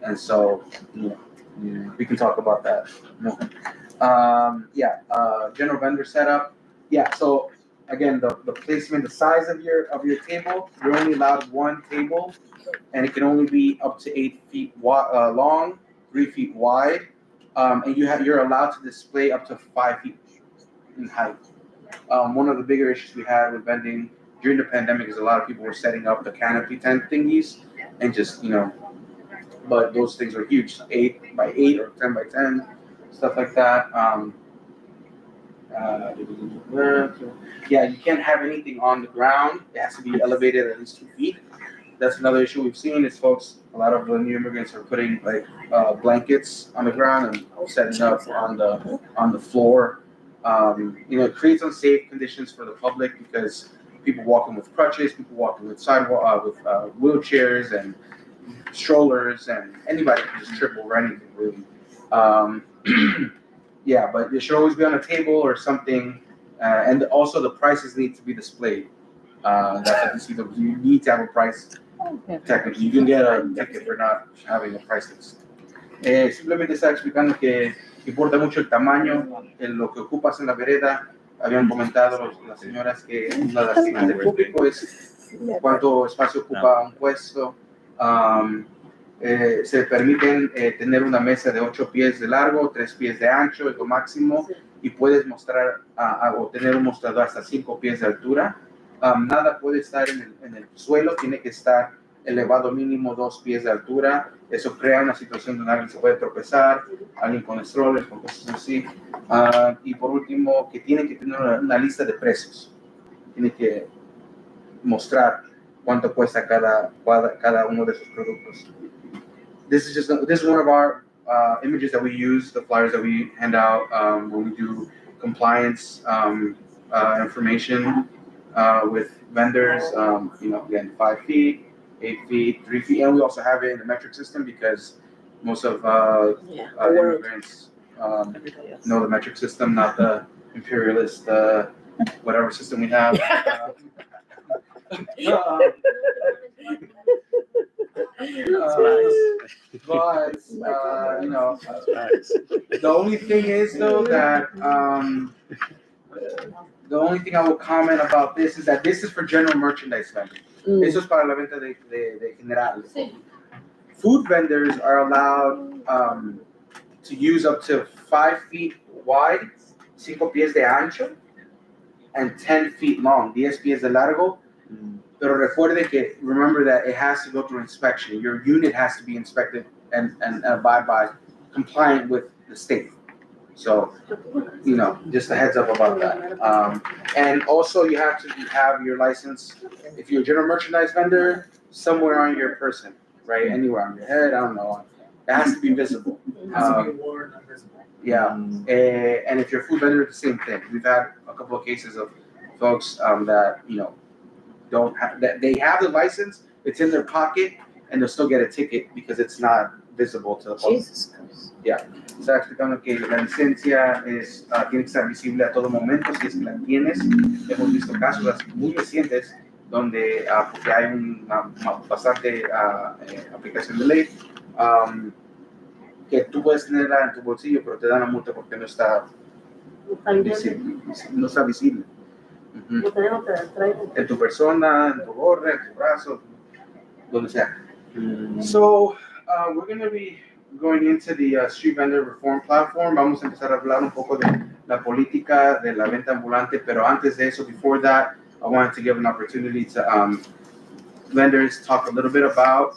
and so we can talk about that. General vendor setup. So again, the placement, the size of your table. You're only allowed one table, and it can only be up to 8 feet long, 3 feet wide, and you're allowed to display up to 5 feet in height. One of the bigger issues we had with vending during the pandemic is a lot of people were setting up the canopy tent thingies and just, but those things are huge, 8 by 8 or 10 by 10, stuff like that. You can't have anything on the ground. It has to be elevated at least 2 feet. That's another issue we've seen is a lot of the new immigrants are putting blankets on the ground and setting up on the floor. It creates unsafe conditions for the public because people walking with crutches, people walking with sidewalk, with wheelchairs and strollers, and anybody can just trip over anything really. But it should always be on a table or something, and also the prices need to be displayed. That's what you need to have a price. Technically, you can get a ticket for not having a price list. Simplemente está explicando que importa mucho el tamaño, lo que ocupas en la vereda. Habían comentado las señoras que una de las quejas del público es cuánto espacio ocupa un puesto. Se permiten tener una mesa de 8 pies de largo, 3 pies de ancho, es lo máximo, y puedes mostrar o tener un mostrador hasta 5 pies de altura. Nada puede estar en el suelo, tiene que estar elevado mínimo 2 pies de altura. Eso crea una situación donde alguien se puede tropezar, alguien con strollers, con cosas así. Y por último, que tiene que tener una lista de precios. Tiene que mostrar cuánto cuesta cada uno de esos productos. This is one of our images that we use, the flyers that we hand out when we do compliance information with vendors. Again, 5 feet, 8 feet, 3 feet, and we also have it in the metric system because most of Yeah. The world. immigrants Everybody else. know the metric system, not the imperialist whatever system we have. But you know, the only thing is though that the only thing I will comment about this is that this is for general merchandise vending. Eso es para la venta de general. Food vendors are allowed to use up to 5 feet wide, 5 pies de ancho, and 10 feet long, 10 pies de largo. Pero recuerde que, remember that it has to go through inspection. Your unit has to be inspected and abide by, compliant with the state. So, you know, just a heads up about that. And also you have to have your license, if you're a general merchandise vendor, somewhere on your person, right? Anywhere on your head, I don't know. It has to be visible. It has to be worn and visible. Yeah, and if you're a food vendor, the same thing. We've had a couple of cases of folks that, you know, don't have, that they have the license, it's in their pocket, and they'll still get a ticket because it's not visible to the public. Jesus Christ. Está explicando que la licencia es, tiene que estar visible a todo momento si es que la tienes. Hemos visto casos muy recientes donde, porque hay bastante aplicación de ley, que tú puedes tenerla en tu bolsillo, pero te dan la multa porque no está visible. No está visible. En tu persona, en tu gorra, en tu brazo, donde sea. So, we're going to be going into the Street Vendor Reform Platform. Vamos a empezar a hablar un poco de la política de la venta ambulante, pero antes de eso, before that, I wanted to give an opportunity to vendors talk a little bit about,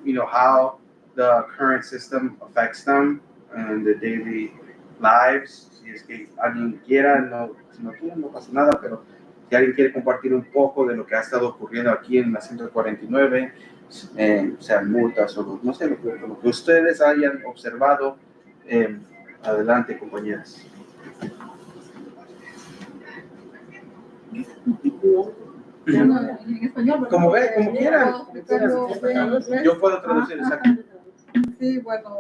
you know, how the current system affects them and their daily lives. Si es que alguien quiera, no, si no quieren, no pasa nada, pero si alguien quiere compartir un poco de lo que ha estado ocurriendo aquí en la 149, sean multas o no sé, lo que ustedes hayan observado, adelante, compañeras. En español, ¿verdad? Como ve, como quieran. Yo puedo traducir, exacto. Sí, bueno,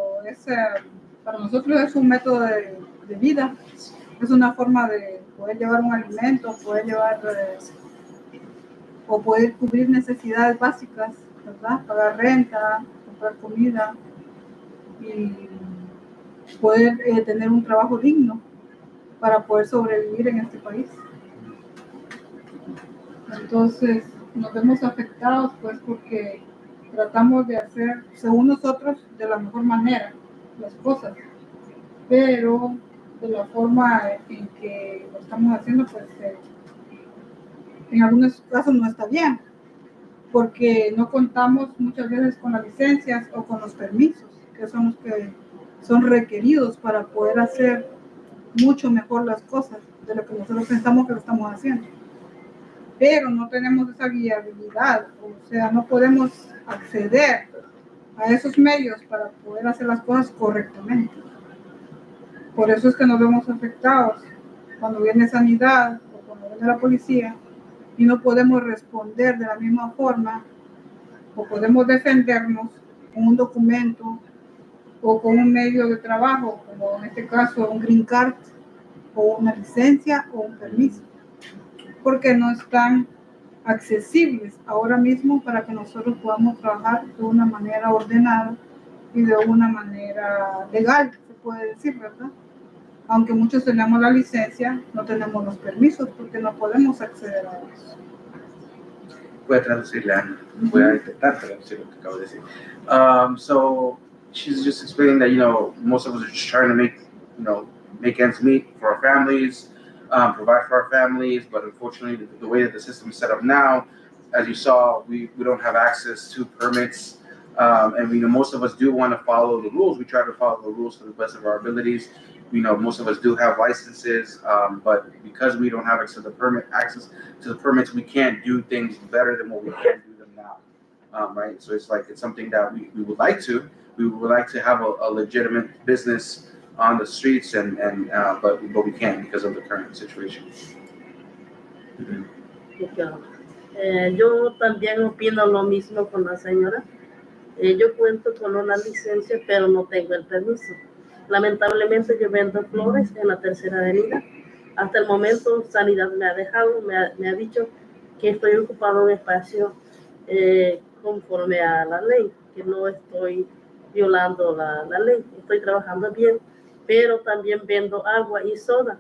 para nosotros es un método de vida, es una forma de poder llevar un alimento, poder llevar o poder cubrir necesidades básicas, ¿verdad? Pagar renta, comprar comida y poder tener un trabajo digno para poder sobrevivir en este país. Entonces nos vemos afectados pues porque tratamos de hacer, según nosotros, de la mejor manera las cosas, pero de la forma en que lo estamos haciendo, pues en algunos casos no está bien, porque no contamos muchas veces con las licencias o con los permisos, que son los que son requeridos para poder hacer mucho mejor las cosas de lo que nosotros pensamos que lo estamos haciendo. Pero no tenemos esa viabilidad, o sea, no podemos acceder a esos medios para poder hacer las cosas correctamente. Por eso es que nos vemos afectados cuando viene sanidad o cuando viene la policía y no podemos responder de la misma forma o podemos defendernos con un documento o con un medio de trabajo, como en este caso un green card o una licencia o un permiso, porque no están accesibles ahora mismo para que nosotros podamos trabajar de una manera ordenada y de una manera legal, se puede decir, ¿verdad? Aunque muchos tenemos la licencia, no tenemos los permisos porque no podemos acceder a eso. Voy a traducirle, Ana. Voy a intentar traducir lo que acabo de decir. So she's just explaining that, you know, most of us are just trying to make ends meet for our families, provide for our families, but unfortunately the way that the system is set up now, as you saw, we don't have access to permits, and we know most of us do want to follow the rules. We try to follow the rules to the best of our abilities. We know most of us do have licenses, but because we don't have access to the permits, we can't do things better than what we can do them now, right? So it's something that we would like to. We would like to have a legitimate business on the streets, but we can't because of the current situation. Yo también opino lo mismo con la señora. Yo cuento con una licencia, pero no tengo el permiso. Lamentablemente yo vendo flores en la Tercera Avenida. Hasta el momento Sanidad me ha dejado, me ha dicho que estoy ocupando un espacio conforme a la ley, que no estoy violando la ley, estoy trabajando bien, pero también vendo agua y soda.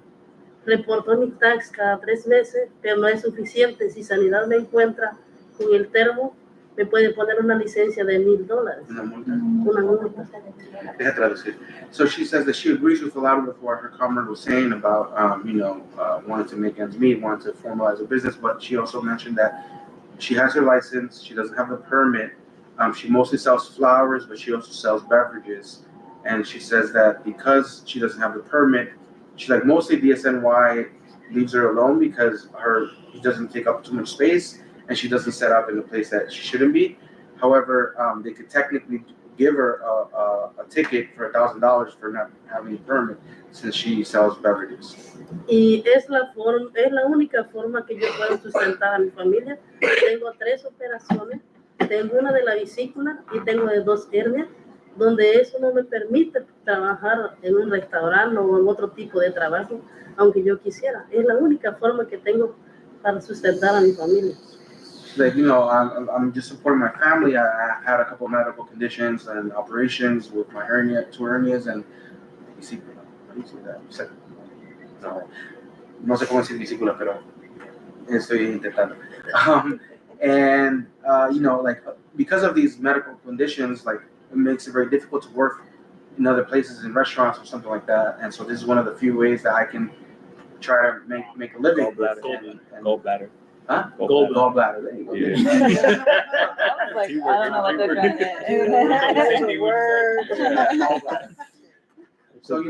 Reporto mis tax cada 3 meses, pero no es suficiente. Si Sanidad me encuentra con el termo, me puede poner una licencia de $1,000. Una multa. Una multa. Deja traducir. So she says that she agrees with a lot of what her comrade was saying about, wanting to make ends meet, wanting to formalize a business, but she also mentioned that she has her license, she doesn't have the permit. She mostly sells flowers, but she also sells beverages. And she says that because she doesn't have the permit, she's like, mostly DSNY leaves her alone because it doesn't take up too much space and she doesn't set up in a place that she shouldn't be. However, they could technically give her a ticket for $1,000 for not having a permit since she sells beverages. Y es la única forma que yo puedo sustentar a mi familia. Tengo 3 operaciones, tengo una de la vesícula y tengo de 2 hernias, donde eso no me permite trabajar en un restaurante o en otro tipo de trabajo, aunque yo quisiera. Es la única forma que tengo para sustentar a mi familia. Like, I'm just supporting my family. I had a couple of medical conditions and operations with my 2 hernias, and vesícula. How do you say that? No sé cómo decir vesícula, pero estoy intentando. And because of these medical conditions, like, it makes it very difficult to work in other places, in restaurants or something like that. And so this is one of the few ways that I can try to make a living. Gallbladder. Huh? Gallbladder. There you go. Yeah. I was like, I don't know what they're doing. It's a word. So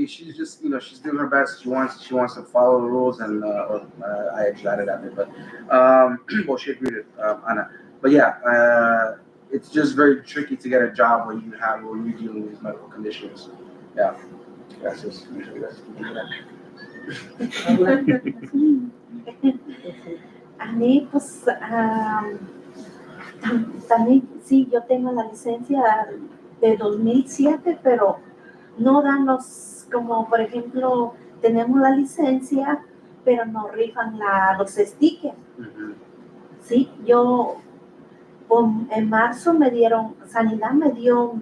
she's just she's doing her best. She wants to follow the rules, and I excited at it, but well, she agreed with Anna. But yeah, it's just very tricky to get a job when you're dealing with medical conditions. Yeah, that's just usually that's. A mí, pues, también, sí, yo tengo la licencia de 2007, pero no dan como por ejemplo, tenemos la licencia, pero no rifan los stickers. Sí, yo, en marzo Sanidad me dio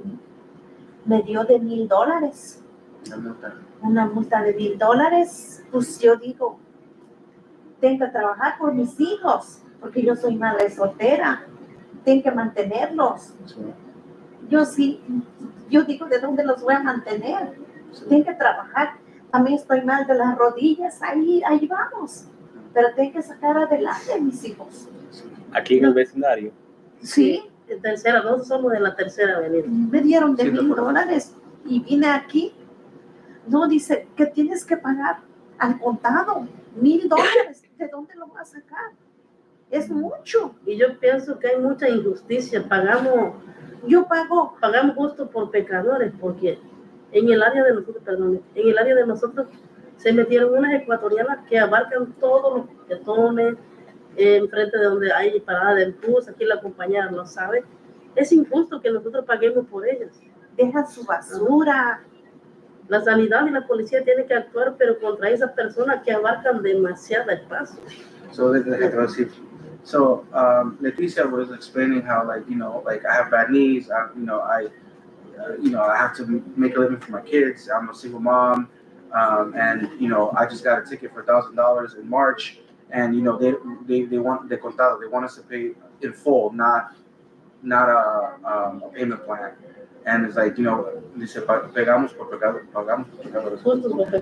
de $1,000. Una multa de $1,000, pues yo digo, tengo que trabajar por mis hijos, porque yo soy madre soltera, tengo que mantenerlos. Yo digo, ¿de dónde los voy a mantener? Tengo que trabajar. También estoy mal de las rodillas, ahí vamos. Pero tengo que sacar adelante a mis hijos. Aquí en el vecindario. Sí. Nosotros somos de la Tercera Avenida. Me dieron de $1,000 y vine aquí. No, dice que tienes que pagar al contado $1,000. ¿De dónde lo vas a sacar? Es mucho. Y yo pienso que hay mucha injusticia. Pagamos justo por pecadores, porque en el área de nosotros, se metieron unas ecuatorianas que abarcan todos los petones, enfrente de donde hay parada del bus. Aquí la compañera lo sabe. Es injusto que nosotros paguemos por ellas. Dejan su basura. La sanidad y la policía tienen que actuar, pero contra esas personas que abarcan demasiado espacio. So Leticia was explaining how, I have bad knees. I have to make a living for my kids. I'm a single mom, and I just got a ticket for $1,000 in March, and they want de contado. They want us to pay in full, not a payment plan. And it's like, dice, pagamos por pecadores.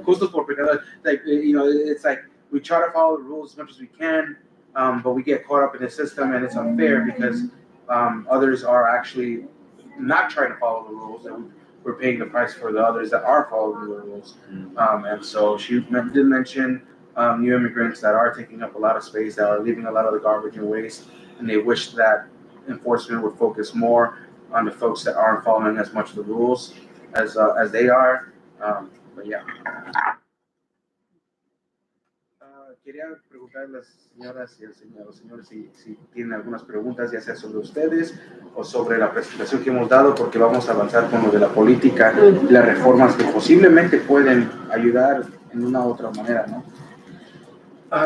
Justos por pecadores. Like, it's like we try to follow the rules as much as we can, but we get caught up in the system, and it's unfair because others are actually not trying to follow the rules, and we're paying the price for the others that are following the rules. And so she did mention new immigrants that are taking up a lot of space, that are leaving a lot of the garbage and waste, and they wish that enforcement would focus more on the folks that aren't following as much of the rules as they are. But yeah. Quería preguntar a las señoras y a los señores si tienen algunas preguntas, ya sea sobre ustedes o sobre la presentación que hemos dado, porque vamos a avanzar con lo de la política, las reformas que posiblemente pueden ayudar en una u otra manera, ¿no?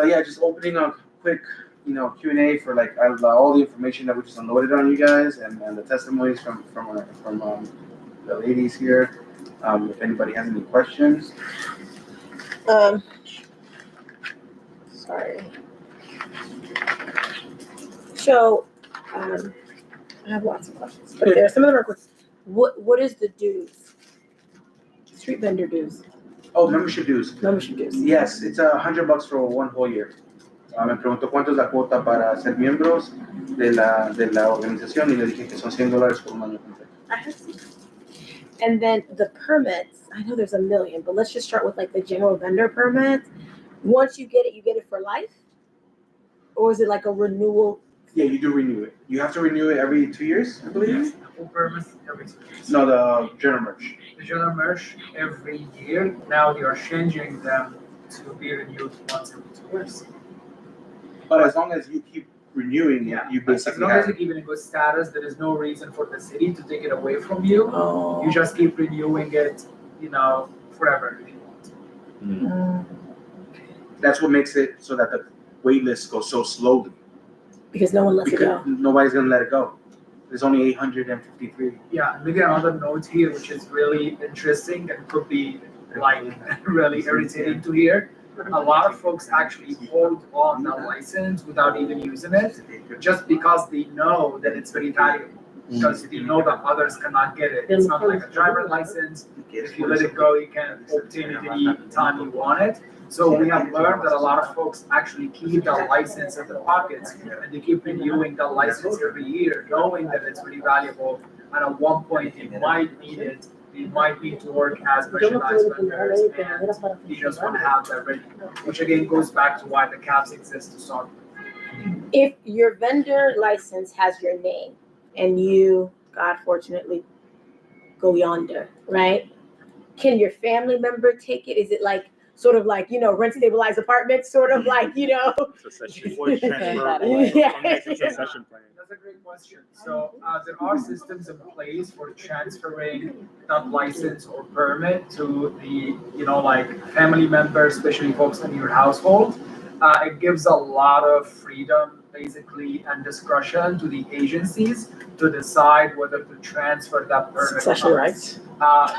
Yeah, just opening a quick, Q&A for like all the information that we just unloaded on you guys and the testimonies from the ladies here. If anybody has any questions. Sorry. So, I have lots of questions, but there are some of them are quick. What is the dues? Street vendor dues, Oh, membership dues. membership dues. Yes, it's $100 for one whole year. Me preguntó cuánto es la cuota para ser miembros de la organización y le dije que son $100 por un año completo. And then the permits, I know there's a million, but let's just start with like the general vendor permit. Once you get it for life? Or is it like a renewal? Yeah, you do renew it. You have to renew it every 2 years, I believe. Yes, the full permit every 2 years. No, the general merch. The general merch every year. Now they are changing them to be renewed once every 2 years. But as long as you keep renewing it, you As basically long as have you keep it in good status, there is no reason for the city to take it away from you. Oh. You just keep renewing it, forever if you want. That's what makes it so that the wait list goes so slowly. Because no one lets it Because go. nobody's gonna let it go. There's only 853. Yeah, and maybe another note here, which is really interesting and could be like really irritating to hear. A lot of folks actually hold on the license without even using it, just because they know that it's very valuable. Because they know that others cannot get it. It's not like a driver license. If you let it go, you can obtain it any time you want it. So we have learned that a lot of folks actually keep the license in their pockets and they keep renewing the license every year, knowing that it's really valuable. And at one point, they might need it. They might need to work as merchandise vendors, and they just want to have that ready. Which again goes back to why the caps exist to start with. If your vendor license has your name and you, God fortunately, go yonder, right? Can your family member take it? Is it like sort of like, rent stabilized apartments, sort of like, Succession. Voice transfer. Yeah. Succession plan. That's a great question. So there are systems in place for transferring that license or permit to the, family members, especially folks in your household. It gives a lot of freedom, basically, and discretion to the agencies to decide whether to transfer that permit. Succession rights.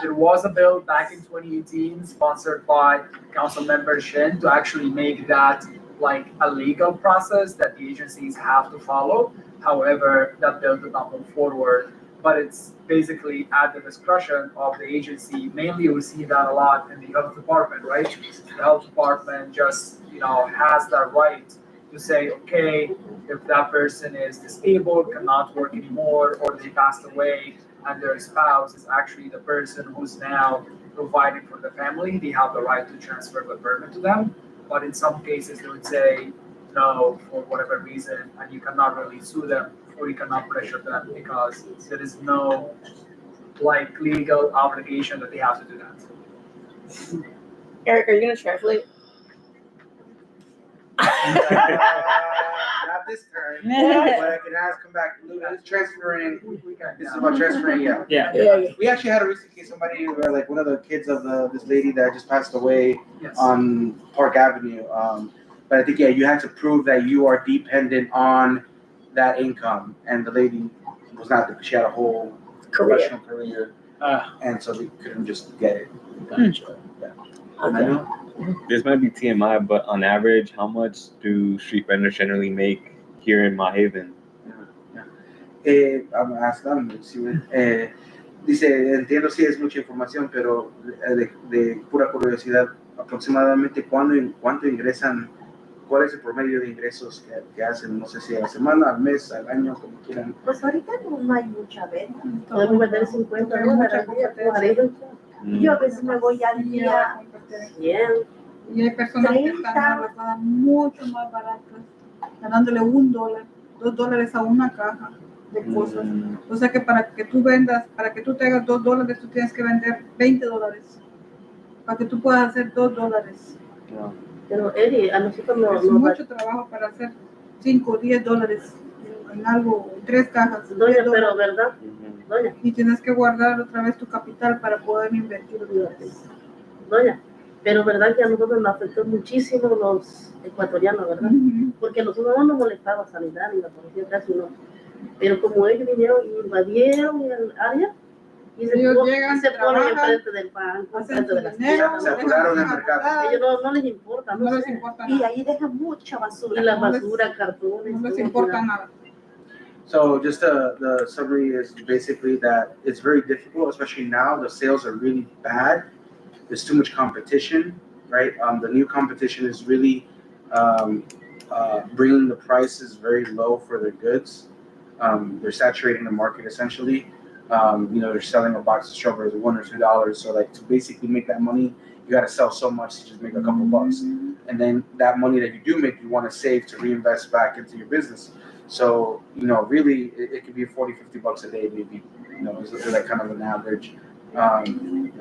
There was a bill back in 2018 sponsored by Council Member Shin to actually make that like a legal process that the agencies have to follow. However, that bill did not move forward, but it's basically at the discretion of the agency. Mainly, we see that a lot in the health department, right? The health department just, has the right to say, okay, if that person is disabled, cannot work anymore, or they passed away, and their spouse is actually the person who's now providing for the family, they have the right to transfer the permit to them. But in some cases, they would say no for whatever reason, and you cannot really sue them or you cannot pressure them because there is no legal obligation that they have to do that. Eric, are you gonna translate? Not this time, but I can ask come back. It's transferring. This is about transferring. Yeah. Yeah. We actually had a recent case. Somebody, like one of the kids of this lady that just passed away Yes. on Park Avenue. But I think you had to prove that you are dependent on that income, and the lady was not. She had a whole professional career, and so they couldn't just get it. Okay. This might be TMI, but on average, how much do street vendors generally make here in Mahaven? I'm asking them, dice, entiendo si es mucha información, pero de pura curiosidad, aproximadamente cuánto ingresan, cuál es el promedio de ingresos que hacen, no sé si a la semana, al mes, al año, como quieran. Pues ahorita no hay mucha venta. Podemos vender 50 dólares al día, 40. Yo a veces me voy al día Bien. Y hay personas que están arrasadas mucho más baratas, ganándole $1, $2 a una caja de cosas. O sea que para que tú vendas, para que tú te hagas $2, tú tienes que vender $20 para que tú puedas hacer $2. Pero Eddie, a nosotros Es mucho trabajo para hacer 5 o 10 dólares en algo, 3 cajas. doña, 10 pero dólares. verdad, doña, Y tienes que guardar otra vez tu capital para poder invertir otra vez. doña, pero verdad que a nosotros nos afectó muchísimo los ecuatorianos, ¿verdad? Porque nosotros no nos molestaba sanidad ni la policía casi no. Pero como ellos vinieron y invadieron el área y Ellos llegan, se ponen trabajan, enfrente del banco, hacen enfrente de las dinero, tiendas. Saturaron el mercado. Ellos no les importa, no les sé. importa Y nada. ahí dejan mucha basura. Y la No les- basura, cartones, No les todo, importa mira. nada. So just the summary is basically that it's very difficult, especially now. The sales are really bad. There's too much competition, right? The new competition is really bringing the prices very low for their goods. They're saturating the market essentially. They're selling a box of strawberries at $1 or $2. So like to basically make that money, you got to sell so much to just make a couple bucks. And then that money that you do make, you want to save to reinvest back into your business. So, really it could be 40, 50 bucks a day, maybe, is like kind of an average. And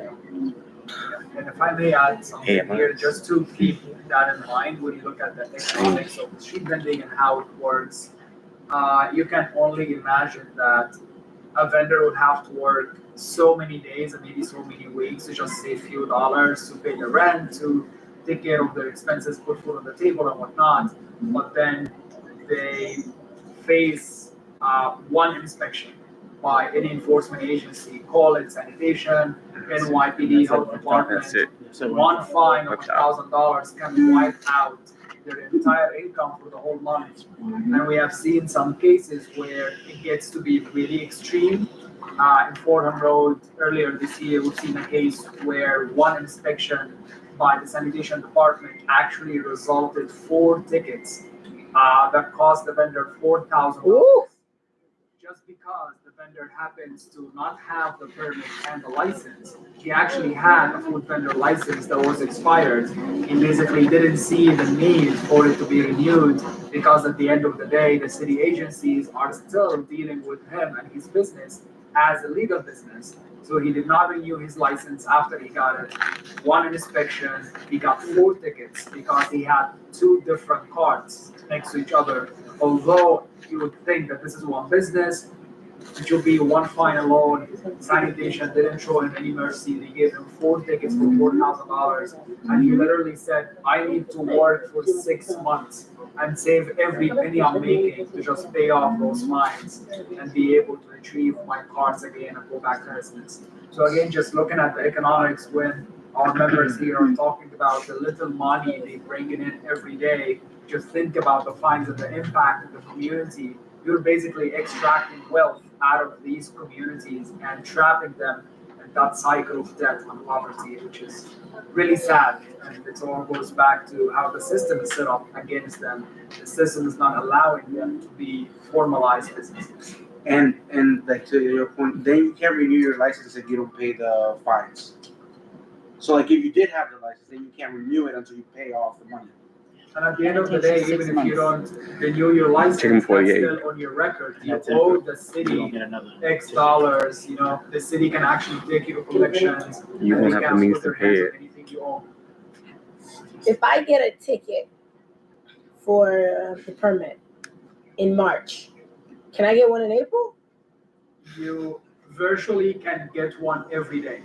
if I may add something here, just to keep that in mind when you look at the economics of street vending and how it works, you can only imagine that a vendor would have to work so many days and maybe so many weeks to just save a few dollars to pay the rent, to take care of their expenses, put food on the table and whatnot. But then they face one inspection by any enforcement agency, call it sanitation, NYPD, health department. One fine of $1,000 can wipe out their entire income for the whole month. And we have seen some cases where it gets to be really extreme. In Fordham Road earlier this year, we've seen a case where one inspection by the sanitation department actually resulted 4 tickets that cost the vendor $4,000. Just because the vendor happens to not have the permit and the license. He actually had a food vendor license that was expired. He basically didn't see the need for it to be renewed because at the end of the day, the city agencies are still dealing with him and his business as a legal business. So he did not renew his license after he got it. One inspection, he got 4 tickets because he had 2 different cards next to each other. Although you would think that this is one business, it should be one fine alone. Sanitation didn't show him any mercy. They gave him 4 tickets for $4,000. And he literally said, I need to work for 6 months and save every penny I'm making to just pay off those fines and be able to retrieve my cards again and go back to business. So again, just looking at the economics when our members here are talking about the little money they bring in every day, just think about the fines and the impact of the community. You're basically extracting wealth out of these communities and trapping them in that cycle of debt and poverty, which is really sad. And it all goes back to how the system is set up against them. The system is not allowing them to be formalized businesses. And like to your point, then you can't renew your license if you don't pay the fines. So like if you did have the license, then you can't renew it until you pay off the money. And at the end of the day, even if you don't renew your license, that's still on your record. You owe the city X dollars. The city can actually take you to collections. You won't have the means to pay it. Anything you own. If I get a ticket for the permit in March, can I get one in April? You virtually can get one every day.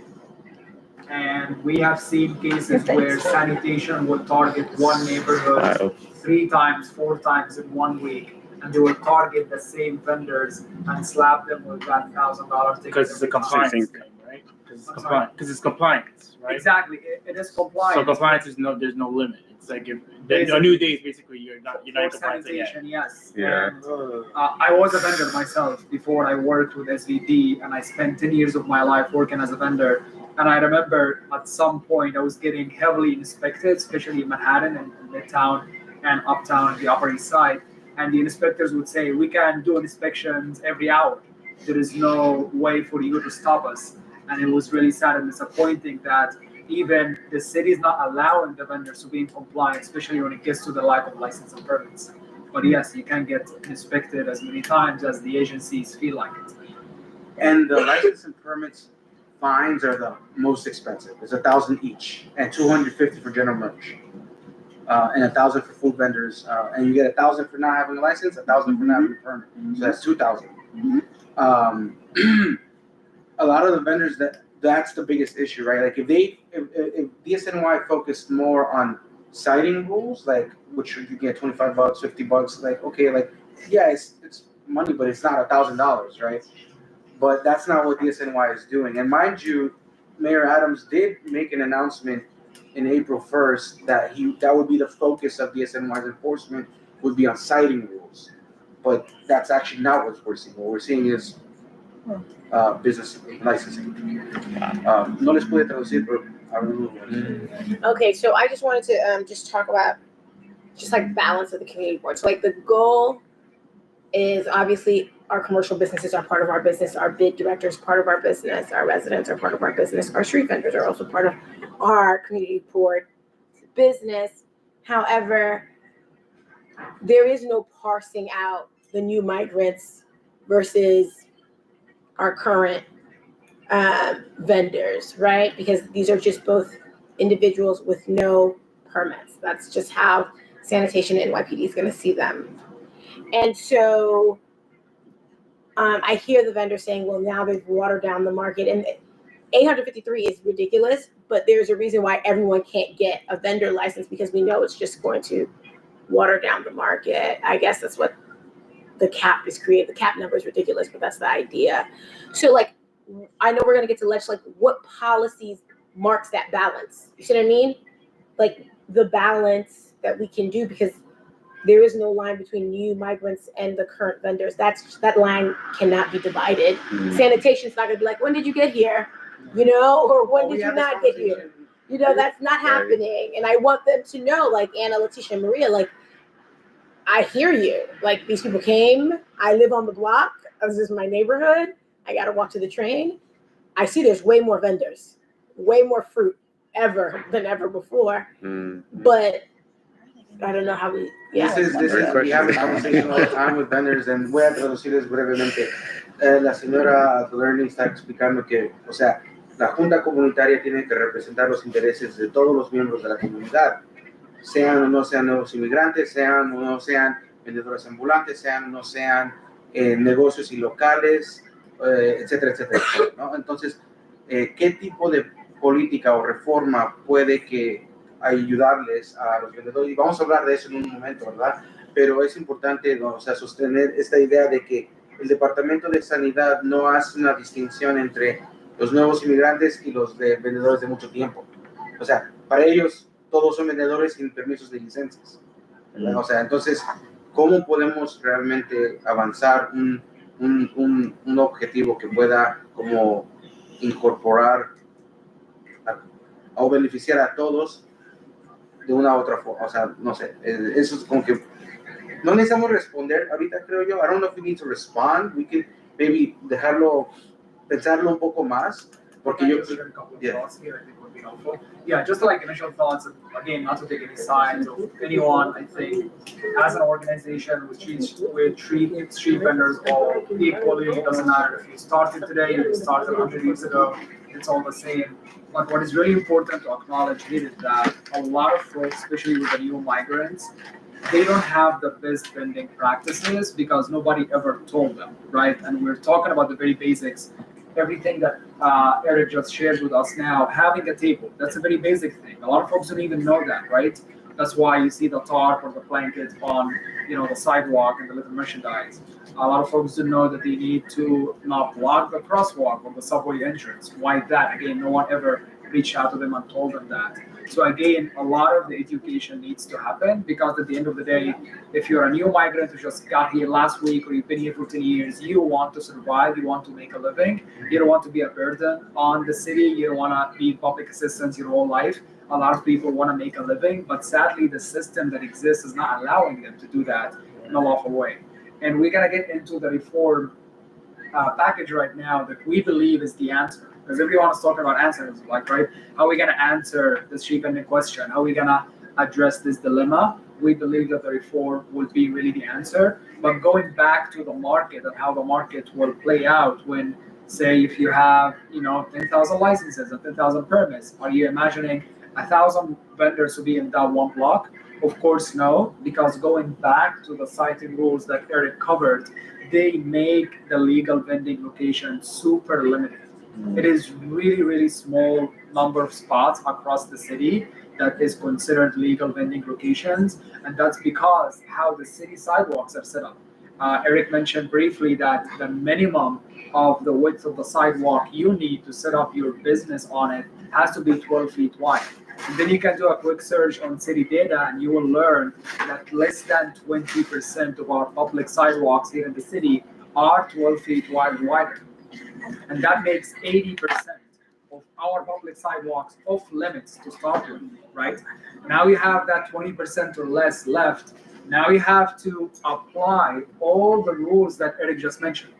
And we have seen cases where sanitation would target one neighborhood 3 times, 4 times in 1 week, and they will target the same vendors and slap them with that $1,000 ticket. Because it's a compliance thing, right? Because it's compliance, right? Exactly, it is compliance. So compliance is there's no limit. It's like if a new day is basically you're not in compliance yet. Sanitation, yes. Yeah. And, I was a vendor myself before I worked with SVD, and I spent 10 years of my life working as a vendor. And I remember at some point I was getting heavily inspected, especially in Manhattan and Midtown and Uptown and the Upper East Side. And the inspectors would say, we can do inspections every hour. There is no way for you to stop us. And it was really sad and disappointing that even the city is not allowing the vendors to be in compliance, especially when it gets to the lack of license and permits. But yes, you can get inspected as many times as the agencies feel like it. And the license and permits fines are the most expensive. It's $1,000 each and $250 for general merch. and 1,000 for food vendors, and you get 1,000 for not having a license, 1,000 for not having a permit. So that's 2,000. A lot of the vendors that's the biggest issue, right? Like if DSNY focused more on citing rules, like which you get $25, $50, like okay, like yeah, it's money, but it's not $1,000, right? But that's not what DSNY is doing. And mind you, Mayor Adams did make an announcement in April 1st that would be the focus of DSNY's enforcement would be on citing rules. But that's actually not what we're seeing. What we're seeing is business licensing. No les pude traducir, pero Okay, so I just wanted to just talk about just like balance of the community board. So like the goal is obviously our commercial businesses are part of our business, our bid directors part of our business, our residents are part of our business, our street vendors are also part of our community board business. However, there is no parsing out the new migrants versus our current vendors, right? Because these are just both individuals with no permits. That's just how sanitation NYPD is going to see them. And so I hear the vendor saying, well, now they've watered down the market. And 853 is ridiculous, but there's a reason why everyone can't get a vendor license, because we know it's just going to water down the market. I guess that's what the cap is created. The cap number is ridiculous, but that's the idea. So like, I know we're going to get to legislate what policies marks that balance. You see what I mean? Like the balance that we can do, because there is no line between new migrants and the current vendors. That line cannot be divided. Sanitation's not going to be like, when did you get here? You know, or when did you not get here? You know, that's not happening. And I want them to know, like Anna, Leticia, and Maria, like, I hear you. Like, these people came. I live on the block. This is my neighborhood. I got to walk to the train. I see there's way more vendors, way more fruit than ever before. But I don't know how we. Yeah. This is we have a conversation all the time with vendors, and voy a traducirles brevemente. La señora Learning está explicando que, o sea, la Junta Comunitaria tiene que representar los intereses de todos los miembros de la comunidad, sean o no sean nuevos inmigrantes, sean o no sean vendedores ambulantes, sean o no sean negocios y locales, etcétera, etcétera, ¿no? Entonces, ¿qué tipo de política o reforma puede que ayudarles a los vendedores? Y vamos a hablar de eso en un momento, ¿verdad? Pero es importante, ¿no? O sea, sostener esta idea de que el Departamento de Sanidad no hace una distinción entre los nuevos inmigrantes y los vendedores de mucho tiempo. O sea, para ellos todos son vendedores sin permisos de licencias, ¿verdad? O sea, entonces, ¿cómo podemos realmente avanzar un objetivo que pueda como incorporar o beneficiar a todos de una u otra forma? O sea, no sé, eso es como que no necesitamos responder ahorita, creo yo. I don't know if we need to respond. We can maybe pensarlo un poco más, porque yo share a couple of thoughts here, I think would be helpful. Yeah, just like initial thoughts, again, not to take any sides of anyone. I think as an organization, we treat street vendors all equally. It doesn't matter if you started today or you started 100 years ago, it's all the same. But what is really important to acknowledge here is that a lot of folks, especially with the new migrants, they don't have the best vending practices because nobody ever told them, right? And we're talking about the very basics. Everything that Eric just shared with us now, having a table, that's a very basic thing. A lot of folks don't even know that, right? That's why you see the tarp or the blanket on, the sidewalk and the little merchandise. A lot of folks don't know that they need to not block the crosswalk or the subway entrance. Why that? Again, no one ever reached out to them and told them that. So again, a lot of the education needs to happen, because at the end of the day, if you're a new migrant who just got here last week or you've been here for 10 years, you want to survive, you want to make a living, you don't want to be a burden on the city, you don't want to be public assistance your whole life. A lot of people want to make a living, but sadly the system that exists is not allowing them to do that in a lawful way. And we're going to get into the reform package right now that we believe is the answer. Because everyone is talking about answers, like, right? How are we going to answer the street vending question? How are we going to address this dilemma? We believe that the reform will be really the answer. But going back to the market and how the market will play out when, say, if you have, 10,000 licenses and 10,000 permits, are you imagining 1,000 vendors to be in that one block? Of course, no, because going back to the citing rules that Eric covered, they make the legal vending location super limited. It is really, really small number of spots across the city that is considered legal vending locations, and that's because how the city sidewalks are set up. Eric mentioned briefly that the minimum of the width of the sidewalk you need to set up your business on it has to be 12 feet wide. And then you can do a quick search on city data and you will learn that less than 20% of our public sidewalks here in the city are 12 feet wide or wider. And that makes 80% of our public sidewalks off limits to start with, right? Now you have that 20% or less left. Now you have to apply all the rules that Eric just mentioned.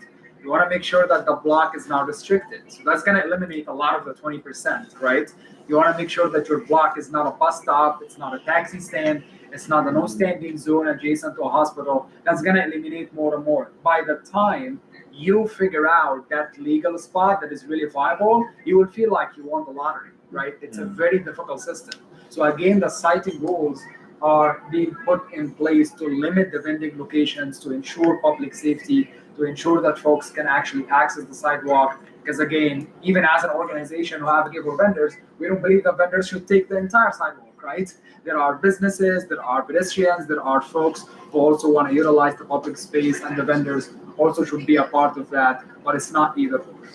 You want to make sure that the block is not restricted. So that's going to eliminate a lot of the 20%, right? You want to make sure that your block is not a bus stop, it's not a taxi stand, it's not a no standing zone adjacent to a hospital. That's going to eliminate more and more. By the time you figure out that legal spot that is really viable, you will feel like you won the lottery, right? It's a very difficult system. So again, the citing rules are being put in place to limit the vending locations, to ensure public safety, to ensure that folks can actually access the sidewalk. Because again, even as an organization who advocate for vendors, we don't believe that vendors should take the entire sidewalk, right? There are businesses, there are pedestrians, there are folks who also want to utilize the public space, and the vendors also should be a part of that, but it's not either or.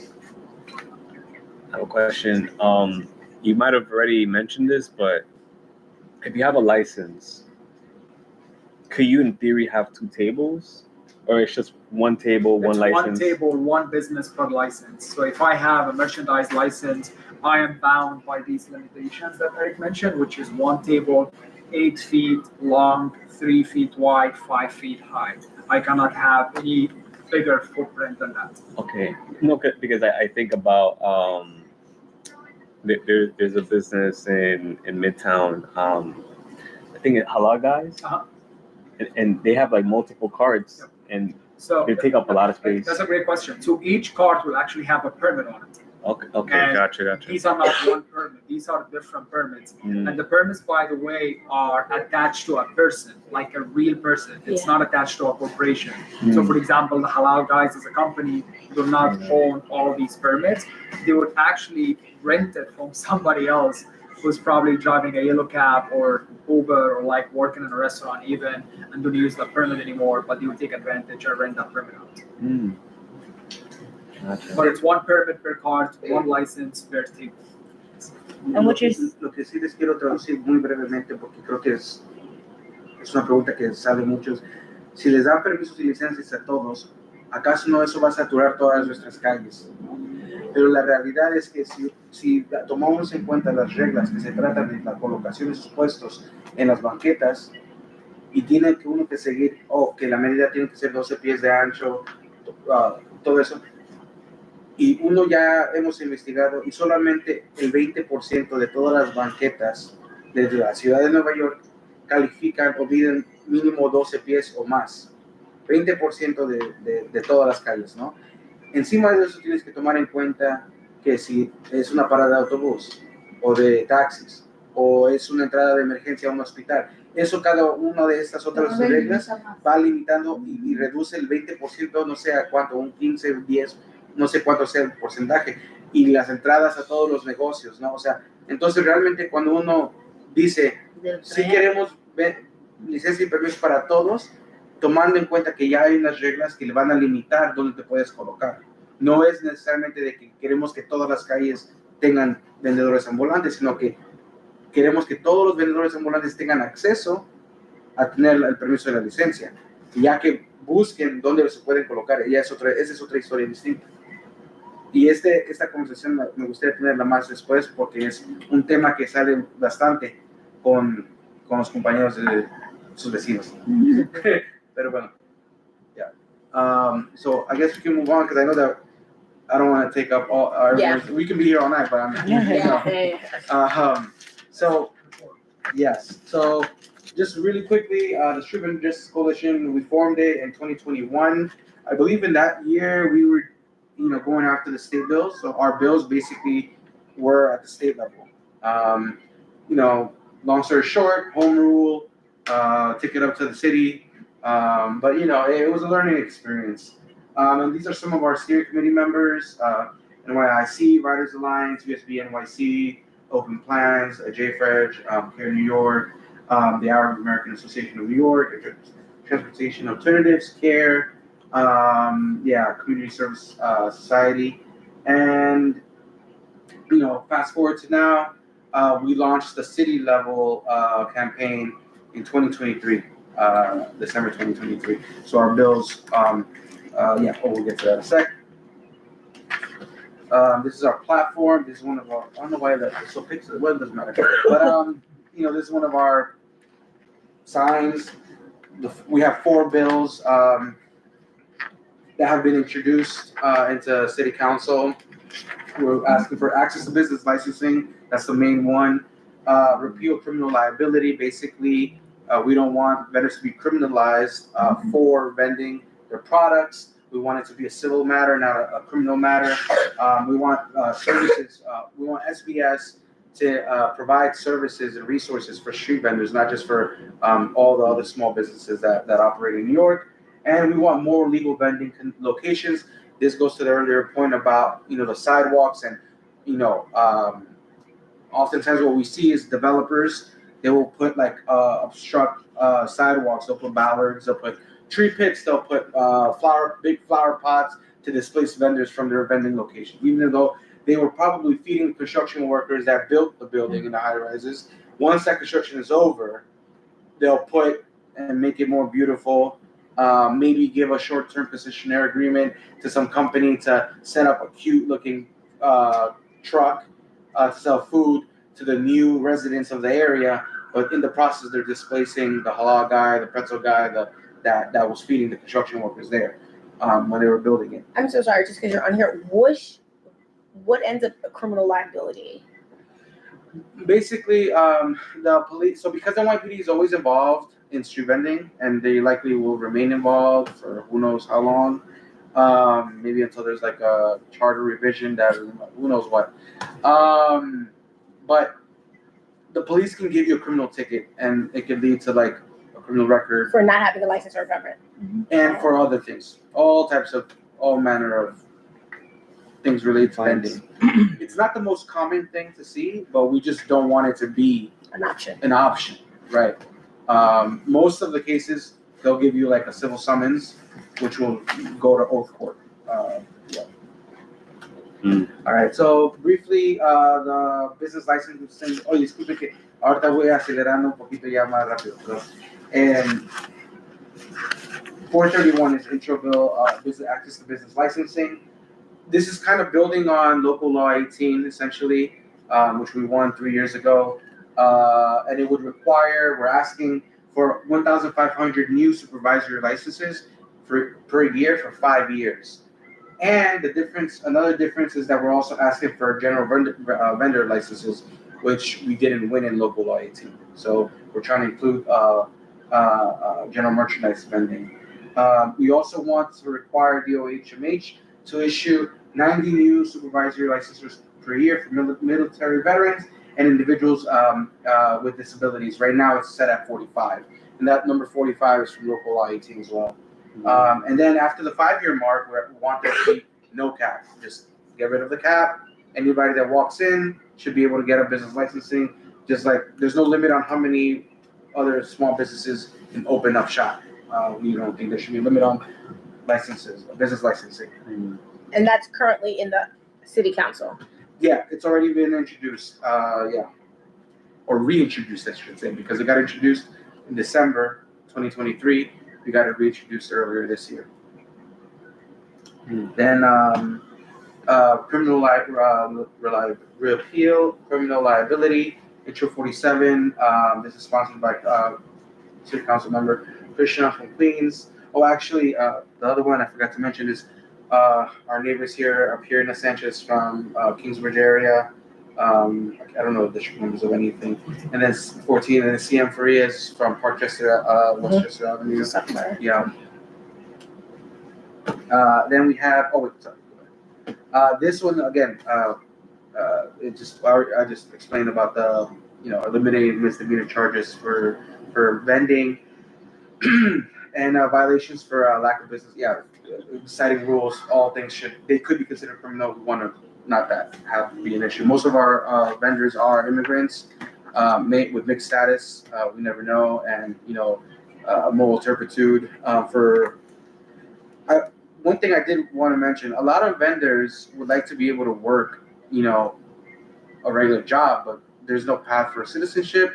I have a question. You might have already mentioned this, but if you have a license, could you in theory have two tables? Or it's just one table, one It's license? one table, one business per license. So if I have a merchandise license, I am bound by these limitations that Eric mentioned, which is one table, 8 feet long, 3 feet wide, 5 feet high. I cannot have any bigger footprint than that. Okay. No, because I think about there's a business in Midtown. I think it's Halal Guys, Uh-huh. and they have like multiple carts, and So they take up a lot of space. that's a great question. So each cart will actually have a permit on it. Okay, And gotcha. These are not one permit. These are different permits. And the permits, by the way, are attached to a person, like a real person. It's not attached to a corporation. So, for example, the Halal Guys as a company do not own all these permits. They would actually rent it from somebody else who's probably driving a yellow cab or Uber or like working in a restaurant even and don't use the permit anymore, but they would take advantage or rent that permit out. Gotcha. But it's one permit per cart, one license per table. And which is- Lo que sí les quiero traducir muy brevemente, porque creo que es una pregunta que sale muchos. Si les dan permisos y licencias a todos, ¿acaso no eso va a saturar todas nuestras calles? Pero la realidad es que si tomamos en cuenta las reglas que se tratan de la colocación de sus puestos en las banquetas, y tiene que uno que seguir, que la medida tiene que ser 12 pies de ancho, todo eso, y uno ya hemos investigado y solamente el 20% de todas las banquetas de la ciudad de Nueva York califican o miden mínimo 12 pies o más. 20% de todas las calles, ¿no? Encima de eso tienes que tomar en cuenta que si es una parada de autobús o de taxis o es una entrada de emergencia a un hospital, eso cada una de estas otras reglas va limitando y reduce el 20%, no sé a cuánto, un 15, 10, no sé cuánto sea el porcentaje, y las entradas a todos los negocios, ¿no? O sea, entonces realmente cuando uno dice, si queremos ver licencia y permiso para todos, tomando en cuenta que ya hay unas reglas que le van a limitar dónde te puedes colocar. No es necesariamente de que queremos que todas las calles tengan vendedores ambulantes, sino que queremos que todos los vendedores ambulantes tengan acceso a tener el permiso de la licencia, ya que busquen dónde se pueden colocar. Esa es otra historia distinta. Y esta conversación me gustaría tenerla más después porque es un tema que sale bastante con los compañeros de sus vecinos. Pero bueno, yeah. So I guess we can move on because I know that I don't want to take up all our. We can be here all night, but so yes. So just really quickly, the Street Vendor Justice Coalition, we formed it in 2021. I believe in that year we were, going after the state bills. So our bills basically were at the state level. Long story short, home rule, took it up to the city. But it was a learning experience. And these are some of our steering committee members: NYIC, Writers Alliance, USB NYC, Open Plans, JFREG, Care New York, the Arab American Association of New York, Transportation Alternatives, CARE, Community Service Society, and fast forward to now, we launched the city level campaign in 2023, December 2023. So our bills, we'll get to that in a sec. This is our platform. This is one of our, I don't know why that's so pixelated, well, it doesn't matter. But, this is one of our signs. We have 4 bills that have been introduced into city council. We're asking for access to business licensing. That's the main one. Repeal criminal liability. Basically, we don't want vendors to be criminalized for vending their products. We want it to be a civil matter, not a criminal matter. We want services. We want SBS to provide services and resources for street vendors, not just for all the other small businesses that operate in New York. And we want more legal vending locations. This goes to the earlier point about the sidewalks and oftentimes what we see is developers, they will put obstruct sidewalks. They'll put ballards. They'll put tree pits. They'll put big flower pots to displace vendors from their vending location, even though they were probably feeding construction workers that built the building in the high rises. Once that construction is over, they'll put and make it more beautiful. Maybe give a short-term concessionaire agreement to some company to set up a cute-looking truck to sell food to the new residents of the area. But in the process, they're displacing the halal guy, the pretzel guy, that was feeding the construction workers there when they were building it. I'm so sorry, just because you're on here. What ends up a criminal liability? Basically, the police. So because NYPD is always involved in street vending, and they likely will remain involved for who knows how long, maybe until there's like a charter revision that who knows what. But the police can give you a criminal ticket, and it can lead to like a criminal record For not having a license or a permit. and for other things, all manner of things related to vending. It's not the most common thing to see, but we just don't want it to be An option. right? Most of the cases, they'll give you like a civil summons, which will go to oath court. All right, so briefly, the business licensing. Oh, disculpe que ahorita voy acelerando un poquito ya más rápido. So, 431 is intro bill, business access to business licensing. This is kind of building on local law 18, essentially, which we won 3 years ago. And it would require, we're asking for 1,500 new supervisory licenses per year for 5 years. And another difference is that we're also asking for general vendor licenses, which we didn't win in local law 18. So we're trying to include general merchandise vending. We also want to require DOHMH to issue 90 new supervisory licenses per year for military veterans and individuals with disabilities. Right now it's set at 45. And that number 45 is from local law 18 as well. And then after the 5-year mark, we want there to be no cap. Just get rid of the cap. Anybody that walks in should be able to get a business licensing. Just like there's no limit on how many other small businesses can open up shop. We don't think there should be a limit on licenses, business licensing. And that's currently in the city council. Yeah, it's already been introduced. Or reintroduced, I should say, because it got introduced in December 2023. We got it reintroduced earlier this year. Then repeal criminal liability, intro 47. This is sponsored by City Council member Krishna from Queens. Oh, actually, the other one I forgot to mention is our neighbors here, Pierina Sanchez from Kingsbridge area. I don't know the district numbers of anything. And then 14, and then CM Farias from Parkchester, Westchester Avenue. Yeah. Then we have, this one again, I just explained about the, eliminating misdemeanor charges for for vending, and violations for lack of business. Yeah, citing rules. All things they could be considered criminal. We want to not that have to be an issue. Most of our vendors are immigrants, with mixed status. We never know, and moral turpitude. One thing I did want to mention: a lot of vendors would like to be able to work, a regular job, but there's no path for citizenship.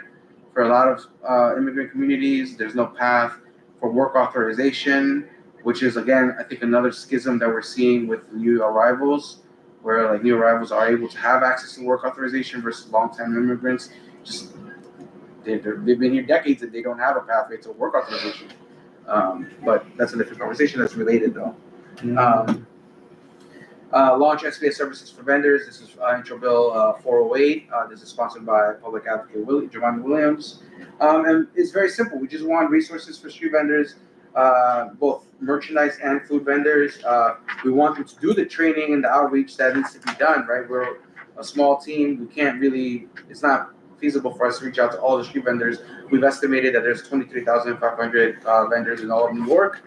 For a lot of immigrant communities, there's no path for work authorization, which is, again, I think another schism that we're seeing with new arrivals, where like new arrivals are able to have access to work authorization versus long-time immigrants. Just they've been here decades and they don't have a pathway to work authorization. But that's a different conversation. That's related though. Launch SBS services for vendors. This is Intro Bill 408. This is sponsored by Public Advocate Javon Williams. And it's very simple. We just want resources for street vendors, both merchandise and food vendors. We want them to do the training and the outreach that needs to be done, right? We're a small team. We can't really, it's not feasible for us to reach out to all the street vendors. We've estimated that there's 23,500 vendors in all of New York.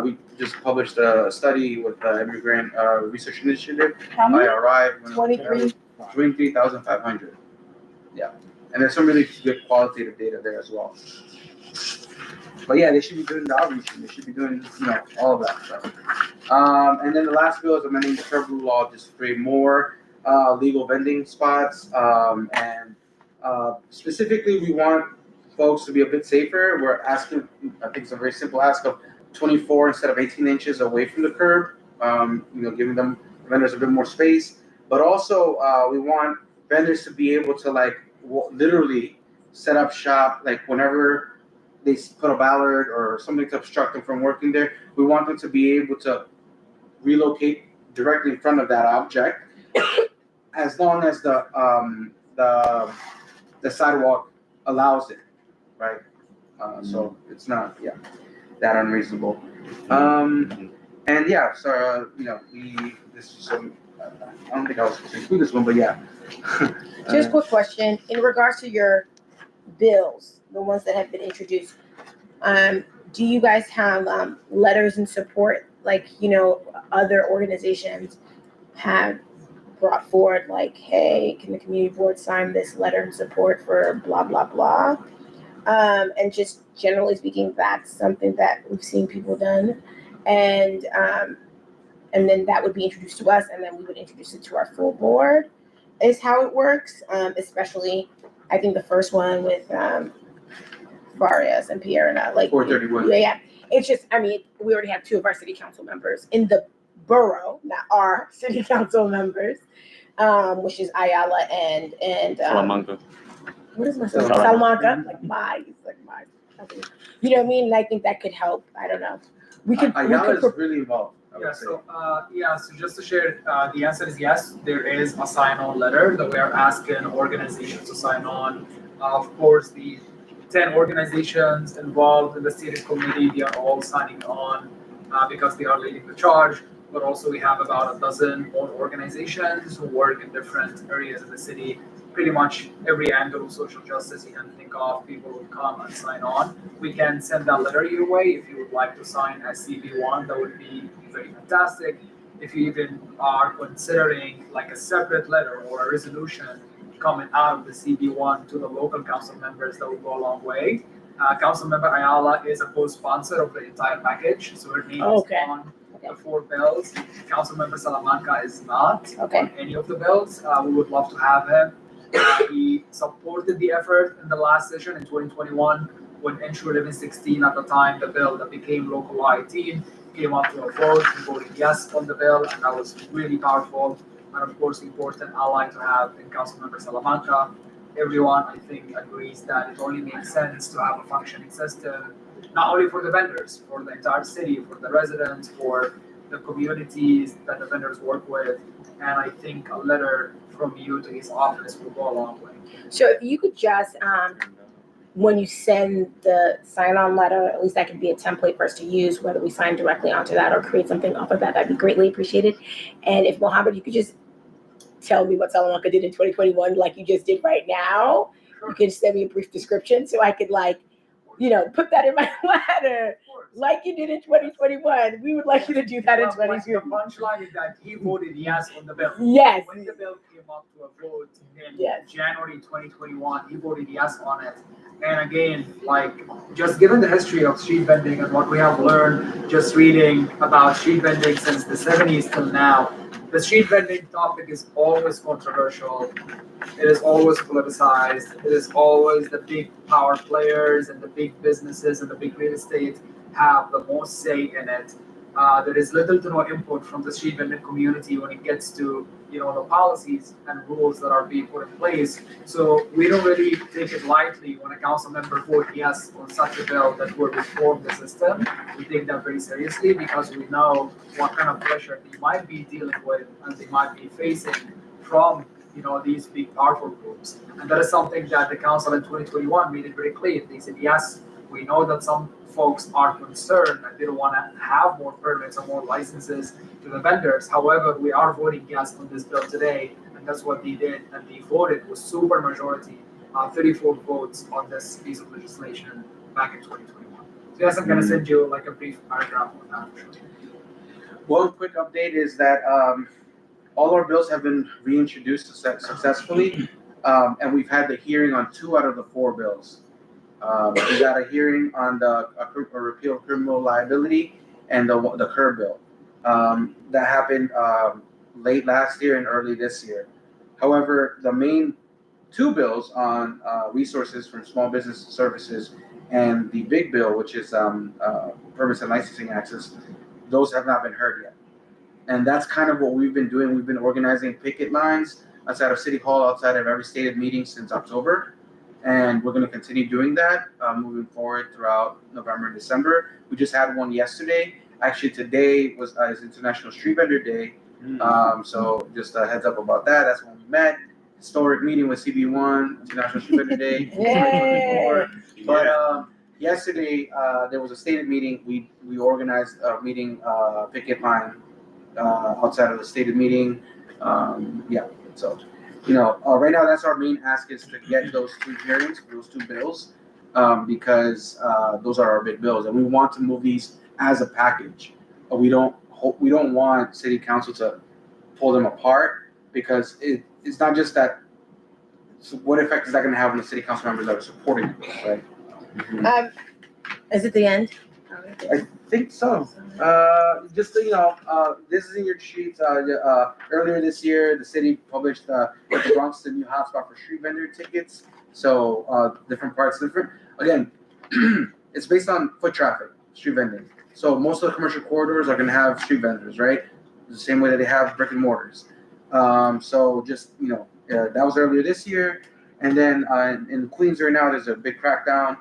We just published a study with the Immigrant Research Initiative, How many? IRI. 23,500. Yeah, and there's some really good qualitative data there as well. But yeah, they should be doing the outreach. They should be doing, all of that stuff. And then the last bill is amending the federal law just to create more legal vending spots. And specifically, we want folks to be a bit safer. We're asking, I think it's a very simple ask of 24 instead of 18 inches away from the curb, giving them vendors a bit more space. But also, we want vendors to be able to literally set up shop, whenever they put a ballard or something to obstruct them from working there. We want them to be able to relocate directly in front of that object, as long as the sidewalk allows it, right? So it's not, that unreasonable. And yeah, so this is some. I don't think I was supposed to include this one, but yeah. Just a quick question in regards to your bills, the ones that have been introduced. Do you guys have letters in support, other organizations have brought forward, hey, can the community board sign this letter in support for blah blah blah? And just generally speaking, that's something that we've seen people done, and then that would be introduced to us, and then we would introduce it to our full board. Is how it works. Especially, I think the first one with Varias and Pierna, 431. Yeah. It's just, we already have two of our city council members in the borough, not our city council members, which is Ayala and Salamanca. what is my Salamanca? Bye. You know what I mean? And I think that could help. I don't know. Ayala is really involved. So just to share, the answer is yes, there is a sign-on letter that we are asking organizations to sign on. Of course, the 10 organizations involved in the steering committee, they are all signing on because they are leading the charge. But also we have about a dozen more organizations who work in different areas of the city. Pretty much every angle of social justice you can think of, people will come and sign on. We can send that letter your way if you would like to sign as CB1. That would be very fantastic. If you even are considering a separate letter or a resolution coming out of the CB1 to the local council members, that would go a long way. Councilmember Ayala is a co-sponsor of the entire package, so her name is on the 4 bills. Councilmember Salamanca is not on any of the bills. We would love to have him. He supported the effort in the last session in 2021 when Intro 1116 at the time, the bill that became Local Law 18, came up to a vote and voted yes on the bill, and that was really powerful. And of course, important ally to have in Councilmember Salamanca. Everyone, I think, agrees that it only makes sense to have a functioning system, not only for the vendors, for the entire city, for the residents, for the communities that the vendors work with. And I think a letter from you to his office will go a long way. So if you could just, when you send the sign-on letter, at least that could be a template for us to use, whether we sign directly onto that or create something off of that, that'd be greatly appreciated. And if Mohammed, you could just tell me what Salamanca did in 2021, like you just did right now. Sure. You can send me a brief description so I could put that in my letter, like you did in 2021. We would like you to do that in Well, like, the 2022. punchline is that he voted yes on the bill. Yes. When the bill came up to a vote in Yes. January 2021, he voted yes on it. And again, like, just given the history of street vending and what we have learned just reading about street vending since the 70s till now, the street vending topic is always controversial. It is always politicized. It is always the big power players and the big businesses and the big real estate have the most say in it. There is little to no input from the street vending community when it gets to the policies and rules that are being put in place. So we don't really take it lightly when a council member votes yes on such a bill that will reform the system. We take that very seriously because we know what kind of pressure they might be dealing with and they might be facing from these big powerful groups. And that is something that the council in 2021 made it very clear. They said, yes, we know that some folks are concerned and they don't want to have more permits or more licenses to the vendors. However, we are voting yes on this bill today, and that's what they did. And they voted with super majority, 34 votes on this piece of legislation back in 2021. So yes, I'm going to send you like a brief paragraph on that. One quick update is that all our bills have been reintroduced successfully, and we've had the hearing on 2 out of the 4 bills. We got a hearing on the repeal of criminal liability and the curb bill. That happened late last year and early this year. However, the main 2 bills on resources from small business services and the big bill, which is permits and licensing access, those have not been heard yet. And that's kind of what we've been doing. We've been organizing picket lines outside of City Hall, outside of every stated meeting since October. And we're going to continue doing that moving forward throughout November and December. We just had one yesterday. Actually, today is International Street Vendor Day. So just a heads up about that. That's when we met. Historic meeting with CB1, International Street Vendor Day. 2024. But yesterday, there was a stated meeting. We organized a meeting, picket line outside of the stated meeting. So right now that's our main ask is to get those 2 hearings, those 2 bills, because those are our big bills, and we want to move these as a package. We don't want City Council to pull them apart because it's not just that. So what effect is that going to have on the City Council members that are supporting it, right? Is it the end? I think so. Just so you know, this is in your sheets. Earlier this year, the city published the Bronx the new hotspot for street vendor tickets. So different parts, Again, it's based on foot traffic, street vending. So most of the commercial corridors are going to have street vendors, right? The same way that they have brick and mortars. So just that was earlier this year, and then in Queens right now, there's a big crackdown.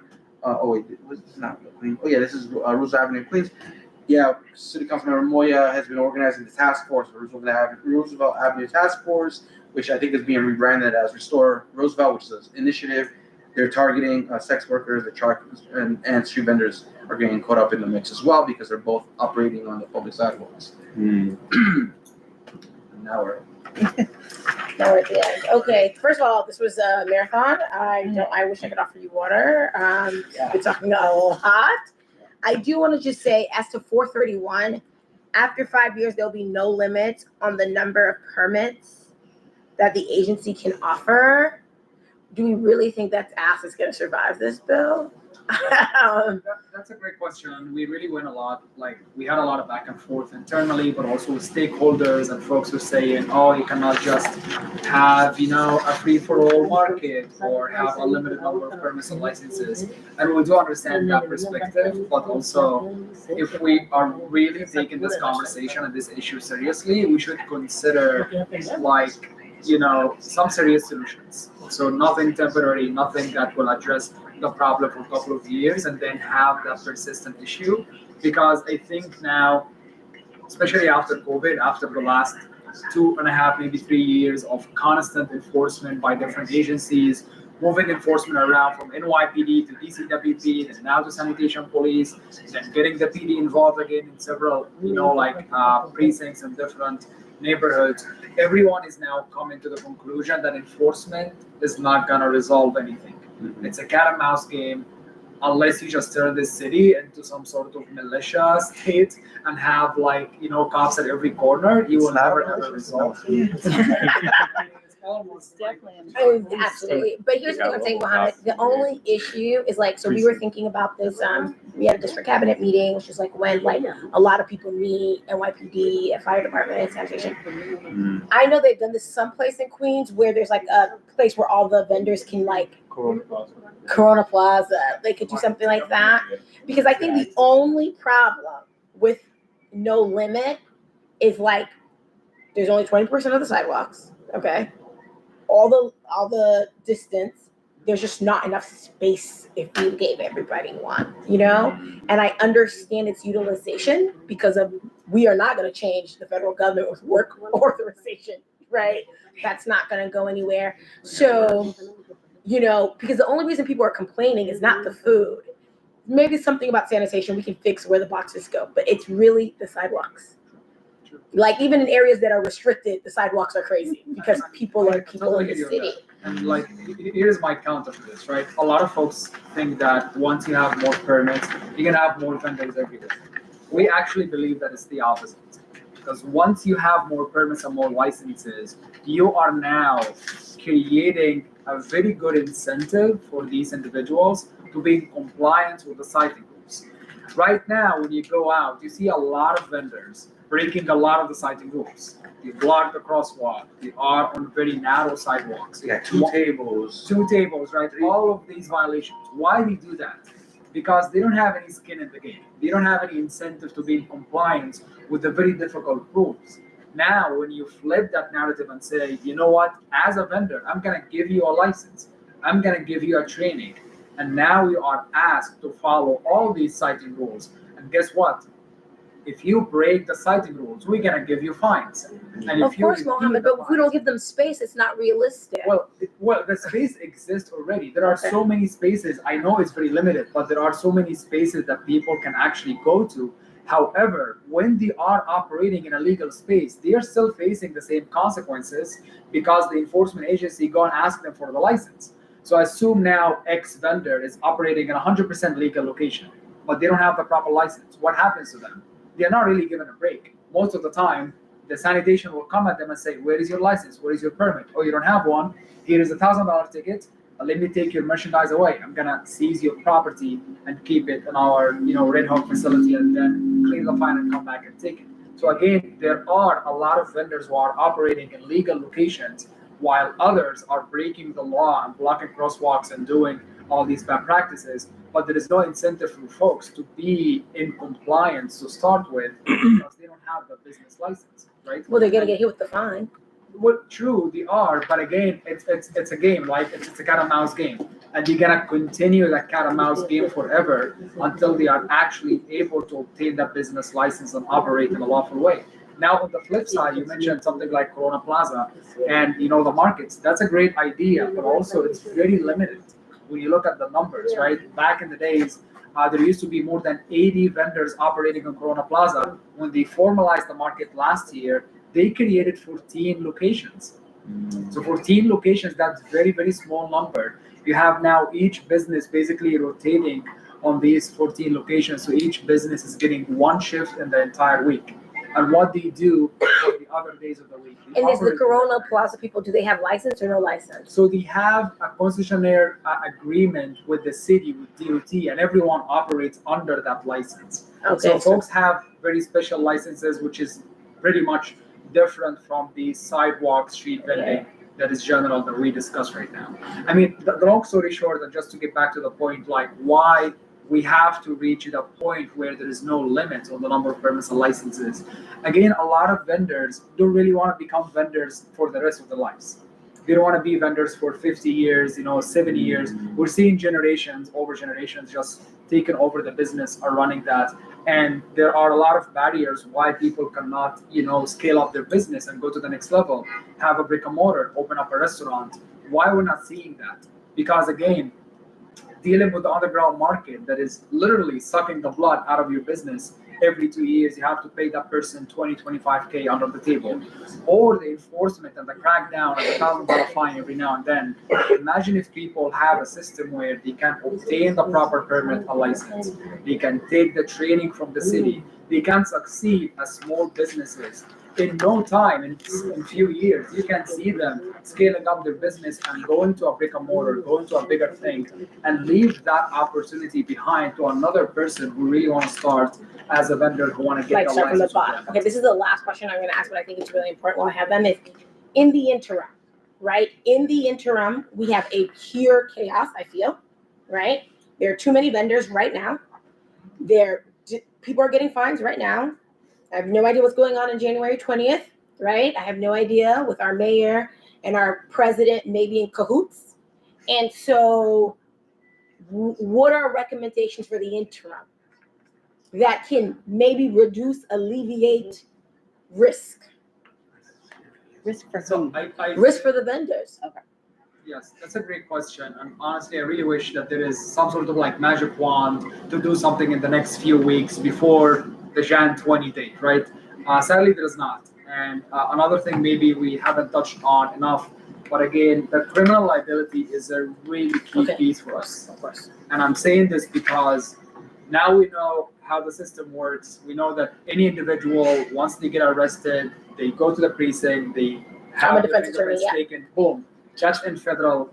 This is not Queens. Oh yeah, this is Roosevelt Avenue, Queens. Yeah, City Councilmember Moya has been organizing the task force, Roosevelt Avenue Task Force, which I think is being rebranded as Restore Roosevelt, which is an initiative. They're targeting sex workers, and street vendors are getting caught up in the mix as well because they're both operating on the public sidewalks. Now we're at the end. Okay, first of all, this was a marathon. I wish I could offer you water. We're talking a little hot. I do want to just say, as to 431, after 5 years, there'll be no limit on the number of permits that the agency can offer. Do we really think that ass is going to survive this bill? That's a great question. We really went a lot. Like, we had a lot of back and forth internally, but also with stakeholders and folks who are saying, oh, you cannot just have, a free-for-all market or have a limited number of permits and licenses. And we do understand that perspective, but also if we are really taking this conversation and this issue seriously, we should consider some serious solutions. So nothing temporary, nothing that will address the problem for a couple of years and then have that persistent issue. Because I think now, especially after COVID, after the last 2.5, maybe 3 years of constant enforcement by different agencies, moving enforcement around from NYPD to DCWP, and now to sanitation police, then getting the PD involved again in several, precincts and different neighborhoods. Everyone is now coming to the conclusion that enforcement is not going to resolve anything. It's a cat and mouse game. unless you just turn this city into some sort of militia state and have cops at every corner, you will never ever resolve. It's almost Definitely. Absolutely. But here's the thing I'm saying, Mohammed. The only issue is so we were thinking about this. We had a district cabinet meeting, which is when a lot of people meet, NYPD, fire department, sanitation. I know they've done this someplace in Queens where there's a place where all the vendors can Corona Plaza. They could do something like that. Because I think the only problem with no limit is there's only 20% of the sidewalks. Okay. All the distance, there's just not enough space if you gave everybody one, and I understand its utilization because we are not going to change the federal government with work authorization, right? That's not going to go anywhere. So, because the only reason people are complaining is not the food. Maybe something about sanitation we can fix where the boxes go, but it's really the sidewalks. Even in areas that are restricted, the sidewalks are crazy because people are people in the city. And here's my counter to this, right? A lot of folks think that once you have more permits, you're gonna have more vendors everywhere. We actually believe that it's the opposite. Because once you have more permits and more licenses, you are now creating a very good incentive for these individuals to be in compliance with the siting rules. Right now, when you go out, you see a lot of vendors breaking a lot of the siting rules. They block the crosswalk. They are on very narrow sidewalks. Yeah, two tables, right? All of these violations. Why they do that? Because they don't have any skin in the game. They don't have any incentive to be in compliance with the very difficult rules. Now, when you flip that narrative and say, you know what, as a vendor, I'm gonna give you a license. I'm gonna give you a training. And now you are asked to follow all these siting rules. And guess what? If you break the siting rules, we're gonna give you fines. And of course, Mohammed, but if we don't give them space, it's not realistic. Well, the space exists already. There are so many spaces. I know it's very limited, but there are so many spaces that people can actually go to. However, when they are operating in a legal space, they are still facing the same consequences because the enforcement agency go and ask them for the license. So assume now X vendor is operating in a 100% legal location, but they don't have the proper license. What happens to them? They're not really given a break. Most of the time, the sanitation will come at them and say, where is your license? Where is your permit? Oh, you don't have one. Here is a $1,000 ticket. Let me take your merchandise away. I'm gonna seize your property and keep it in our Red Hawk facility and then clean the fine and come back and take it. So again, there are a lot of vendors who are operating in legal locations while others are breaking the law and blocking crosswalks and doing all these bad practices, but there is no incentive for folks to be in compliance to start with because they don't have the business license, right? Well, they're gonna get hit with the fine. Well, true, they are, but again, it's a game, right? It's a cat and mouse game, and you're gonna continue that cat and mouse game forever until they are actually able to obtain that business license and operate in a lawful way. Now, on the flip side, you mentioned something like Corona Plaza and the markets. That's a great idea, but also it's very limited. When you look at the numbers, right? Back in the days, there used to be more than 80 vendors operating on Corona Plaza. When they formalized the market last year, they created 14 locations. So 14 locations, that's very, very small number. You have now each business basically rotating on these 14 locations. So each business is getting one shift in the entire week. And what they do for the other days of the week. And is the Corona Plaza people, do they have license or no license? So they have a concessionaire agreement with the city, with DOT, and everyone operates under that license. Okay, So folks have very special licenses, which is pretty much different from the sidewalk street vending that is general that we discuss right now. I mean, the long story short, and just to get back to the point, why we have to reach a point where there is no limit on the number of permits and licenses. Again, a lot of vendors don't really want to become vendors for the rest of their lives. They don't want to be vendors for 50 years, 70 years. We're seeing generations over generations just taking over the business or running that. And there are a lot of barriers why people cannot, scale up their business and go to the next level, have a brick and mortar, open up a restaurant. Why we're not seeing that? Because again, dealing with the underground market that is literally sucking the blood out of your business. Every 2 years, you have to pay that person 25K under the table. Or the enforcement and the crackdown and the $1,000 fine every now and then. Imagine if people have a system where they can obtain the proper permit, a license. They can take the training from the city. They can succeed as small businesses. In no time, in few years, you can see them scaling up their business and going to a brick and mortar, going to a bigger thing, and leave that opportunity behind to another person who really want to start as a vendor who want to get Like the start from the license. bottom. Okay, this is the last question I'm gonna ask, but I think it's really important while I have them is, in the interim, right? In the interim, we have a pure chaos, I feel, right? There are too many vendors right now. People are getting fines right now. I have no idea what's going on January 20th, right? I have no idea with our mayor and our president maybe in cahoots. And so what are recommendations for the interim that can maybe alleviate risk? Risk for So whom? Risk for the vendors. Yes, that's a great question. And honestly, I really wish that there is some sort of like magic wand to do something in the next few weeks before the Jan 20 date, right? Sadly, there is not. And another thing maybe we haven't touched on enough, but again, the criminal liability is a really key piece for us. Of course. And I'm saying this because now we know how the system works. We know that any individual, once they get arrested, they go to the precinct, they have their fingerprints taken, boom, that's in federal,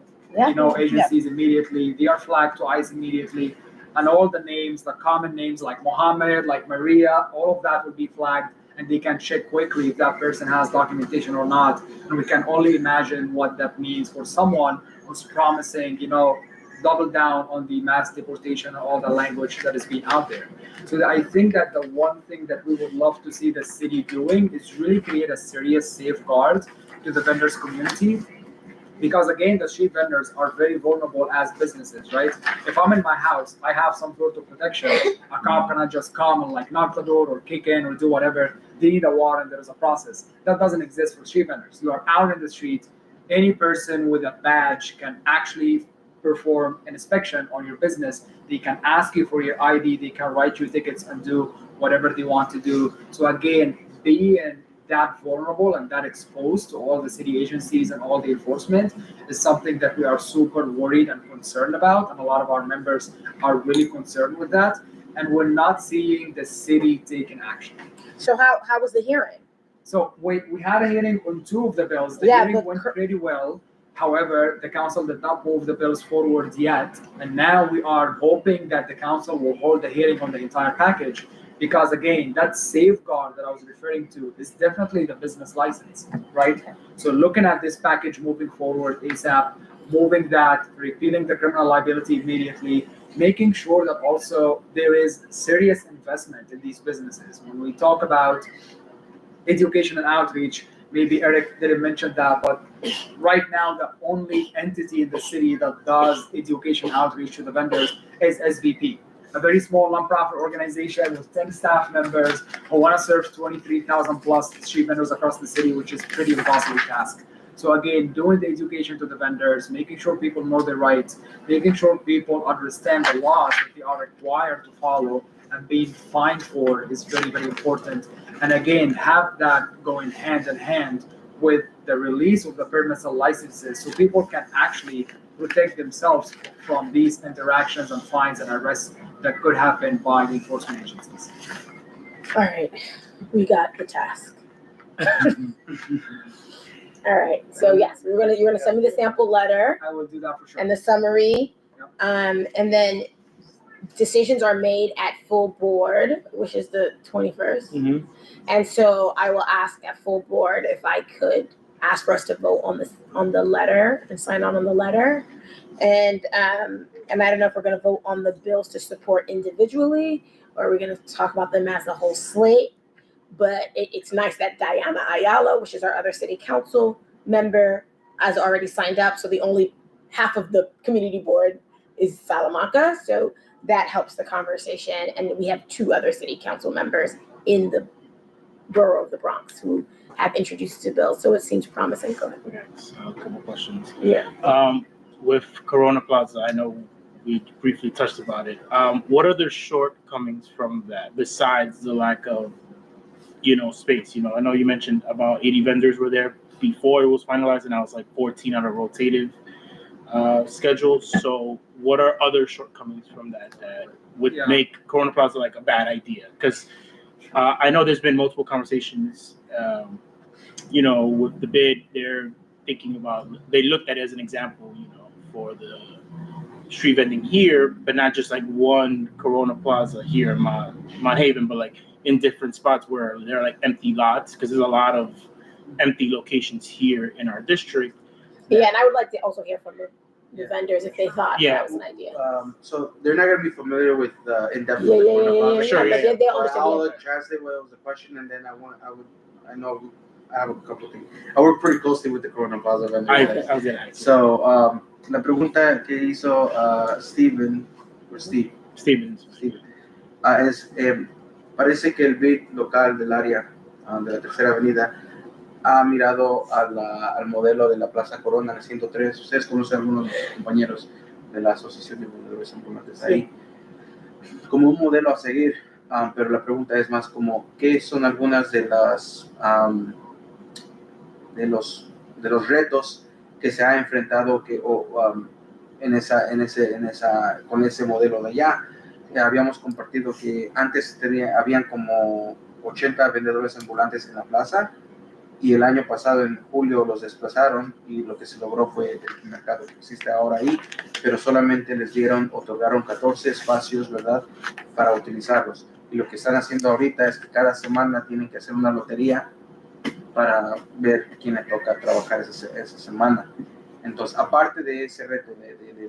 agencies immediately. They are flagged to ICE immediately, and all the names, the common names like Mohammed, like Maria, all of that would be flagged, and they can check quickly if that person has documentation or not. And we can only imagine what that means for someone who's promising, double down on the mass deportation and all the language that is being out there. So I think that the one thing that we would love to see the city doing is really create a serious safeguard to the vendors community. Because again, the street vendors are very vulnerable as businesses, right? If I'm in my house, I have some sort of protection. A cop cannot just come and like knock the door or kick in or do whatever. They need a warrant. There is a process that doesn't exist for street vendors. You are out in the street. Any person with a badge can actually perform an inspection on your business. They can ask you for your ID. They can write you tickets and do whatever they want to do. So again, being that vulnerable and that exposed to all the city agencies and all the enforcement is something that we are super worried and concerned about, and a lot of our members are really concerned with that, and we're not seeing the city taking action. So how was the hearing? So we had a hearing on 2 of the bills. The hearing went pretty well. However, the council did not move the bills forward yet, and now we are hoping that the council will hold a hearing on the entire package. Because again, that safeguard that I was referring to is definitely the business license, right? So looking at this package moving forward ASAP, moving that, repealing the criminal liability immediately, making sure that also there is serious investment in these businesses. When we talk about education and outreach, maybe Eric didn't mention that, but right now the only entity in the city that does education outreach to the vendors is SVP. A very small nonprofit organization with 10 staff members who want to serve 23,000 plus street vendors across the city, which is pretty impossible task. So again, doing the education to the vendors, making sure people know their rights, making sure people understand the laws that they are required to follow and being fined for is very, very important. And again, have that going hand in hand with the release of the permits and licenses so people can actually protect themselves from these interactions and fines and arrests that could happen by the enforcement agencies. All right, we got the task. All right, so yes, you're gonna send me the sample letter. I will do that for sure. And the summary, and then decisions are made at full board, which is the 21st. Mm-hmm. And so I will ask at full board if I could ask for us to vote on the letter and sign on the letter. And I don't know if we're going to vote on the bills to support individually, or we're going to talk about them as a whole slate. But it's nice that Diana Ayala, which is our other city council member, has already signed up. So the only half of the community board is Salamanca. So that helps the conversation. And we have 2 other city council members in the borough of the Bronx who have introduced the bill. So it seems promising. Go ahead. Okay, so a couple questions. Yeah. With Corona Plaza, I know we briefly touched about it. What are the shortcomings from that besides the lack of, space? I know you mentioned about 80 vendors were there before it was finalized, and now it's like 14 on a rotative schedule. So, what are other shortcomings from that would make Corona Plaza like a bad idea? Because I know there's been multiple conversations. With the bid, they're thinking about. They looked at it as an example, for the street vending here, but not just like one Corona Plaza here in Mount Haven, but like in different spots where there are like empty lots, because there's a lot of empty locations here in our district. Yeah, and I would like to also hear from the vendors if they thought that was an idea. So they're not going to be familiar with in-depth Yeah, with yeah, Corona yeah, Plaza. yeah, Sure, yeah, yeah. but they understand I'll the translate what was the question, and then I know I have a couple of things. I work pretty closely with the Corona Plaza vendors. I was gonna ask. So, la pregunta que hizo Stevens, es, parece que el BID local del área de la Tercera Avenida ha mirado al modelo de la Plaza Corona en el 103. Ustedes conocen a algunos de los compañeros de la Asociación de Vendedores Ambulantes ahí. Como un modelo a seguir, pero la pregunta es más como, ¿qué son algunas de las de los retos que se ha enfrentado con ese modelo de allá? Habíamos compartido que antes habían como 80 vendedores ambulantes en la plaza, y el año pasado en julio los desplazaron, y lo que se logró fue el mercado que existe ahora ahí, pero solamente otorgaron 14 espacios, ¿verdad?, para utilizarlos. Y lo que están haciendo ahorita es que cada semana tienen que hacer una lotería para ver quién le toca trabajar esa semana. Entonces, aparte de ese reto de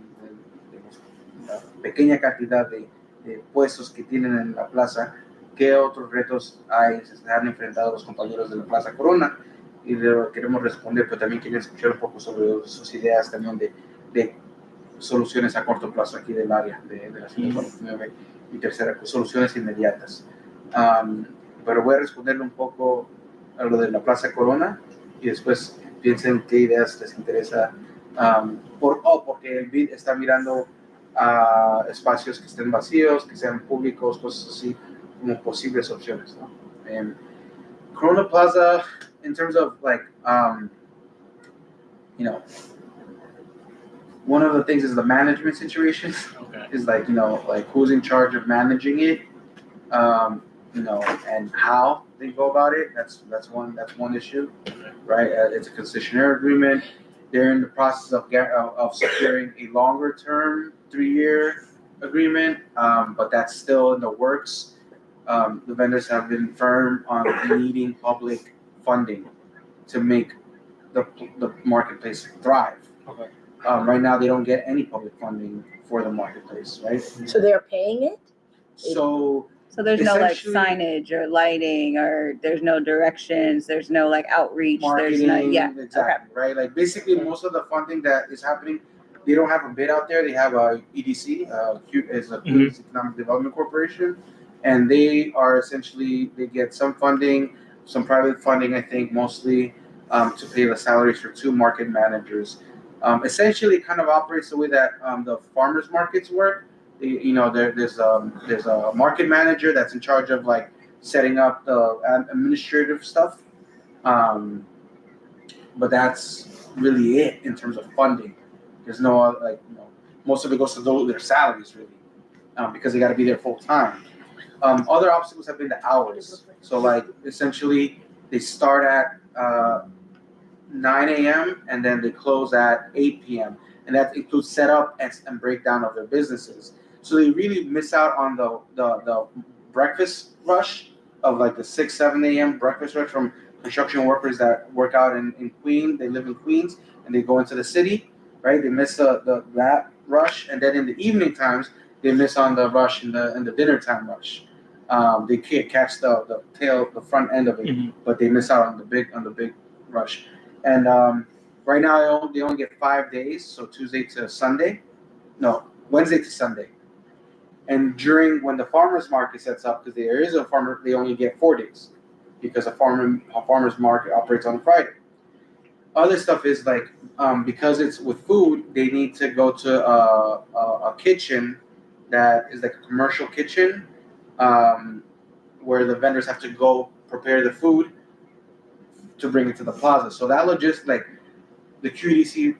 la pequeña cantidad de puestos que tienen en la plaza, ¿qué otros retos se han enfrentado los compañeros de la Plaza Corona? Y queremos responder, pero también quieren escuchar un poco sobre sus ideas también de soluciones a corto plazo aquí del área de la 149 y tercera, soluciones inmediatas. Pero voy a responderle un poco a lo de la Plaza Corona, y después piensen qué ideas les interesa, porque el BID está mirando a espacios que estén vacíos, que sean públicos, cosas así, como posibles opciones, ¿no? Corona Plaza, in terms of like, one of the things is the management situation. Okay. Is like, like who's in charge of managing it, and how they go about it. That's one issue, right? It's a concessionaire agreement. They're in the process of securing a longer term 3-year agreement, but that's still in the works. The vendors have been firm on needing public funding to make the marketplace thrive. Okay. Right now, they don't get any public funding for the marketplace, right? So they're paying it? So there's no like essentially, signage or lighting, or there's no directions, there's no like outreach, marketing, there's no, exactly, right? Like basically most of the funding that is happening, they don't have a bid out there. They have a EDC, is a Queens Economic Development Corporation, and they are essentially, they get some funding, some private funding, I think mostly, to pay the salaries for 2 market managers. Essentially, it kind of operates the way that the farmers markets work. There's a market manager that's in charge of like setting up the administrative stuff, but that's really it in terms of funding. There's no most of it goes to their salaries really, because they got to be there full time. Other obstacles have been the hours. So like essentially they start at 9 a.m. and then they close at 8 p.m. and that includes setup and breakdown of their businesses. So they really miss out on the breakfast rush of like the 6-7 a.m. breakfast rush from construction workers that work out in Queens. They live in Queens and they go into the city, right? They miss that rush, and then in the evening times they miss on the rush in the dinner time rush. They can't catch the front end of it, but they miss out on the big rush. And right now they only get 5 days, so Wednesday to Sunday. And when the farmers market sets up, because there is a farmer, they only get 4 days, because a farmers market operates on Friday. other stuff is like, because it's with food, they need to go to a kitchen that is like a commercial kitchen, where the vendors have to go prepare the food to bring it to the plaza. So that like the QDC,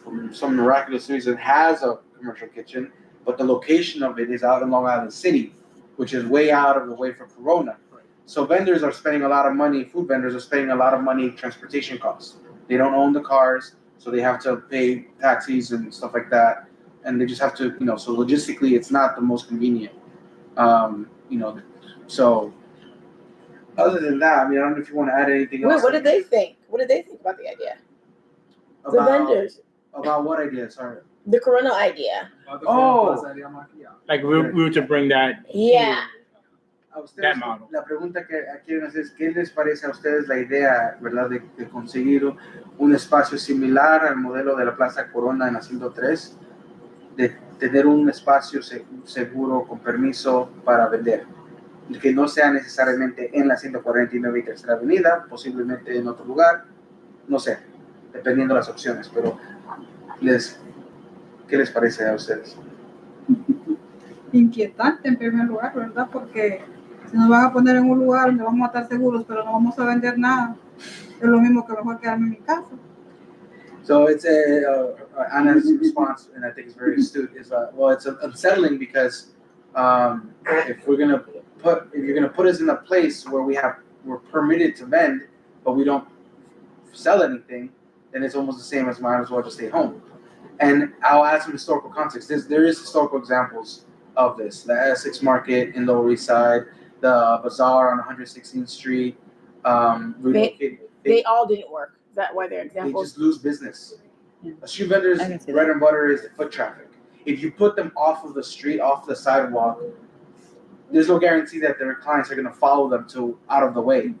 for some miraculous reason, has a commercial kitchen, but the location of it is out in Long Island City, which is way out of the way for Corona. So vendors are spending a lot of money, food vendors are spending a lot of money transportation costs. They don't own the cars, so they have to pay taxis and stuff like that. And they just have to, so logistically, it's not the most convenient. So other than that, I mean, I don't know if you want to add anything else. Wait, what did they think? What did they think about the idea? The about, vendors, About what idea? Sorry. the Corona idea. Like we were to bring that. Yeah. A ustedes, That model. la pregunta que quieren hacer es, ¿qué les parece a ustedes la idea, verdad, de conseguir un espacio similar al modelo de la Plaza Corona en la 103, de tener un espacio seguro, con permiso para vender, y que no sea necesariamente en la 149 y Tercera Avenida, posiblemente en otro lugar, no sé, dependiendo de las opciones, pero ¿qué les parece a ustedes? Inquietante en primer lugar, ¿verdad? Porque si nos van a poner en un lugar donde vamos a estar seguros, pero no vamos a vender nada, es lo mismo que mejor quedarme en mi casa. So it's Anna's response, and I think it's very astute. Is it's unsettling because if you're gonna put us in a place where we're permitted to vend, but we don't sell anything, then it's almost the same as might as well just stay home. And I'll add some historical context. There is historical examples of this: the Essex Market in Lower East Side, the Bazaar on 116th Street. They all didn't work. Is that why they're They examples? just lose business. A street vendor's bread and butter is the foot traffic. If you put them off of the street, off the sidewalk, there's no guarantee that their clients are going to follow them to out of the way.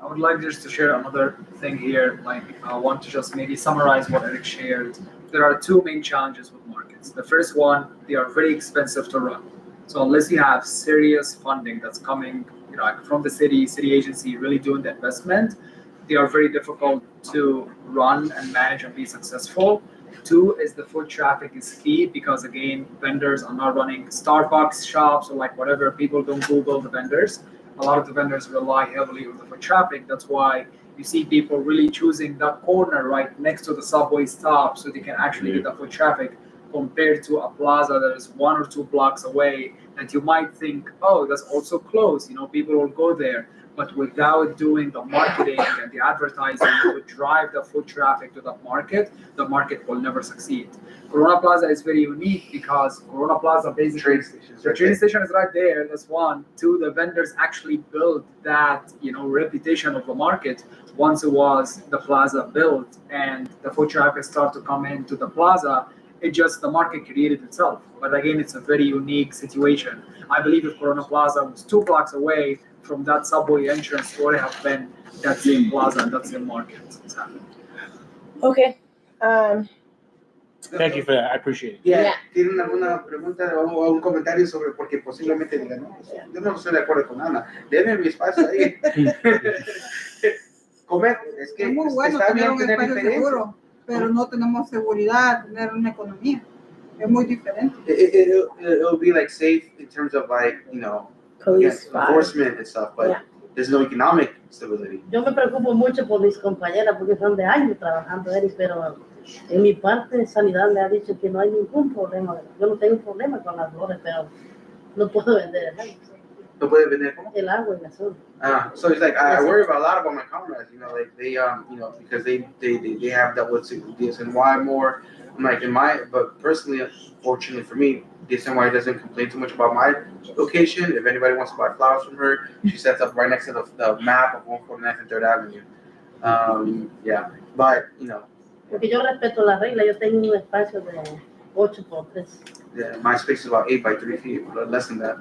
I would like just to share another thing here. Like, I want to just maybe summarize what Eric shared. There are two main challenges with markets. The first one, they are very expensive to run. So unless you have serious funding that's coming, like from the city agency really doing the investment, they are very difficult to run and manage and be successful. Two is the foot traffic is key because, again, vendors are not running Starbucks shops or like whatever. People don't Google the vendors. A lot of the vendors rely heavily on the foot traffic. That's why you see people really choosing that corner right next to the subway stop so they can actually get the foot traffic, compared to a plaza that is 1 or 2 blocks away that you might think, oh, that's also close. People will go there. But without doing the marketing and the advertising to drive the foot traffic to the market will never succeed. Corona Plaza is very unique because Corona Plaza basically, the train station is right there. That's one. Two, the vendors actually built that, reputation of the market once it was the plaza built and the foot traffic started to come into the plaza. It just, the market created itself. But again, it's a very unique situation. I believe if Corona Plaza was 2 blocks away from that subway entrance, would have been that same plaza and that same market. Exactly. Okay. Thank you for that. I appreciate it. Yeah. ¿Tienen alguna pregunta o un comentario sobre porque posiblemente digan, no, yo no estoy de acuerdo con Ana, denme mi espacio ahí? Comer, es que Es muy bueno está tener bien un tener espacio diferencia. seguro, pero no tenemos seguridad, tener una economía. Es muy diferente. It'll be like safe in terms of like, Police enforcement and stuff, but there's no economic stability. Yo me preocupo mucho por mis compañeras porque son de años trabajando, Eric, pero en mi parte de sanidad me ha dicho que no hay ningún problema. Yo no tengo problema con las flores, pero no puedo vender el agua. ¿No puede vender cómo? El agua y la zona. So it's like I worry about a lot about my comrades, like they because they have that with DSNY more. I'm like but personally, fortunately for me, DSNY doesn't complain too much about my location. If anybody wants to buy flowers from her, she sets up right next to the map of 149th and 3rd Avenue. But Porque yo respeto la regla, yo tengo un espacio de 8 por 3. Yeah, my space is about 8 by 3 feet, less than that.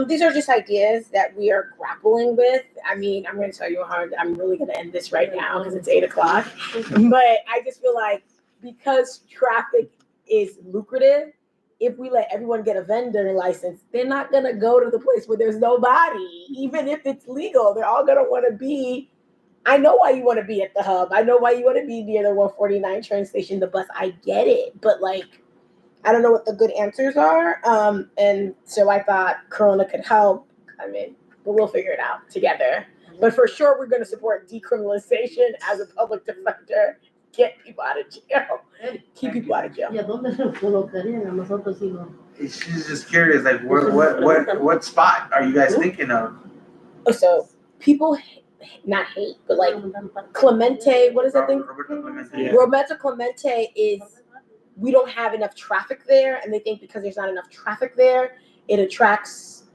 These are just ideas that we are grappling with. I mean, I'm going to tell you how I'm really going to end this right now because it's 8:00. But I just feel like because traffic is lucrative, if we let everyone get a vendor license, they're not going to go to the place where there's nobody, even if it's legal. They're all going to want to be I know why you want to be at the hub. I know why you want to be near the 149 train station, the bus. I get it. But like, I don't know what the good answers are. And so I thought Corona could help. I mean, but we'll figure it out together. But for sure, we're going to support decriminalization as a public defender. Get people out of jail. Keep people out of jail. ¿Y a dónde nos colocarían a nosotros si no? She's just curious, like, what spot are you guys thinking of? So people not hate, but like Clemente, what is that thing? Roberto Clemente. Yeah. Roberto Clemente is, we don't have enough traffic there, and they think because there's not enough traffic there, it attracts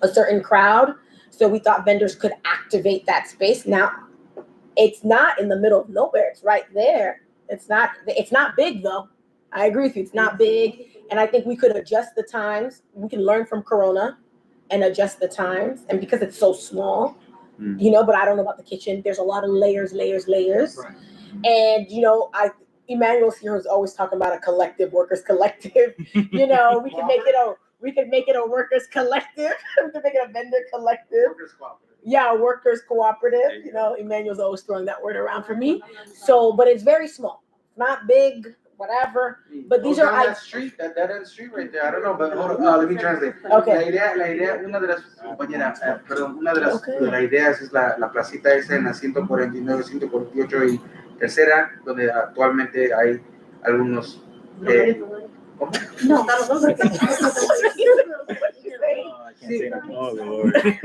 a certain crowd. So we thought vendors could activate that space. Now, it's not in the middle of nowhere. It's right there. It's not big though. I agree with you. It's not big. And I think we could adjust the times. We can learn from Corona and adjust the times. And because it's so small, but I don't know about the kitchen. There's a lot of layers. Right. And, Emmanuel's here who's always talking about a collective, workers collective. We can make it a workers collective. We can make it a vendor collective. Workers cooperative. Yeah, workers cooperative. Emmanuel's always throwing that word around for me. So, but it's very small, not big, whatever. But these are that street, that end street right there. I don't know, but hold on, let me translate. Okay. La idea, una de las la ideas es la placita esa en la 149, 148 y tercera, donde actualmente hay algunos. ¿Cómo? No. I can't say no. Oh, Lord. Oh,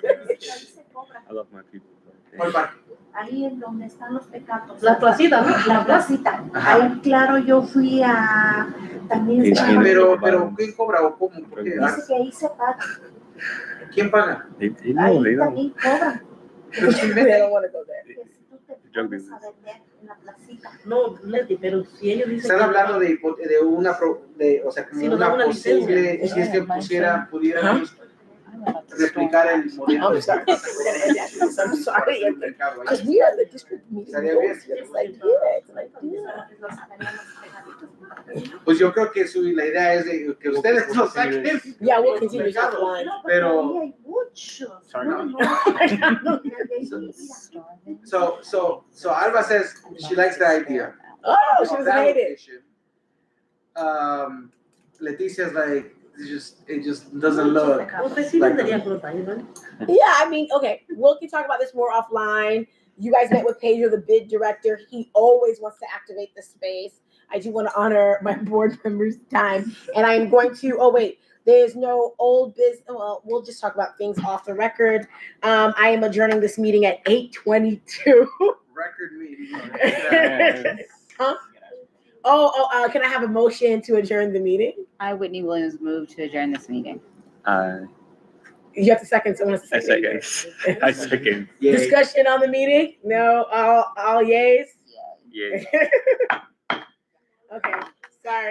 God. I love my people. ¿Cuál parte? Ahí en donde están los pecados. La placita, ¿no? La placita. Ajá. Ahí, claro, yo fui a también. Sí, estaba- Pero ¿quién cobra o cómo? ¿Por qué? Dice que ahí se paga. ¿Quién paga? They Ahí know. también cobran. I don't want to go there. Que si tú te Drug pones a business. vender en la placita. No, Leti, pero si ellos dicen Están que hablando de una, o sea, como Si nos dan una una posible, licencia. si es que pudieran I'm about to replicar el modelo. I'm sorry. I'm sorry. Because we are the district meeting. It's like, yeah, it's like, yeah. Los tenemos pegaditos. Pues yo creo que la idea es de que ustedes lo saquen. Yeah, we'll continue this offline. No, Pero- porque ahí hay muchos. Sorry. No, no. Mira, mira. So Alba says she likes the idea. Oh, she of doesn't that hate it. location. Leticia's like, it just doesn't look. Usted sí vendería fruta, ¿no? Yeah, I mean, okay, we can talk about this more offline. You guys met with Pedro, the bid director. He always wants to activate the space. I do want to honor my board members' time. And I'm going to, there's no old business. Well, we'll just talk about things off the record. I am adjourning this meeting at 8:22. Record meeting. Huh? Can I have a motion to adjourn the meeting? I, Whitney Williams, move to adjourn this meeting. You have to second. Someone has to I second. second. I second. Yay. Discussion on the meeting? No, all yays? Yeah. Okay, sorry.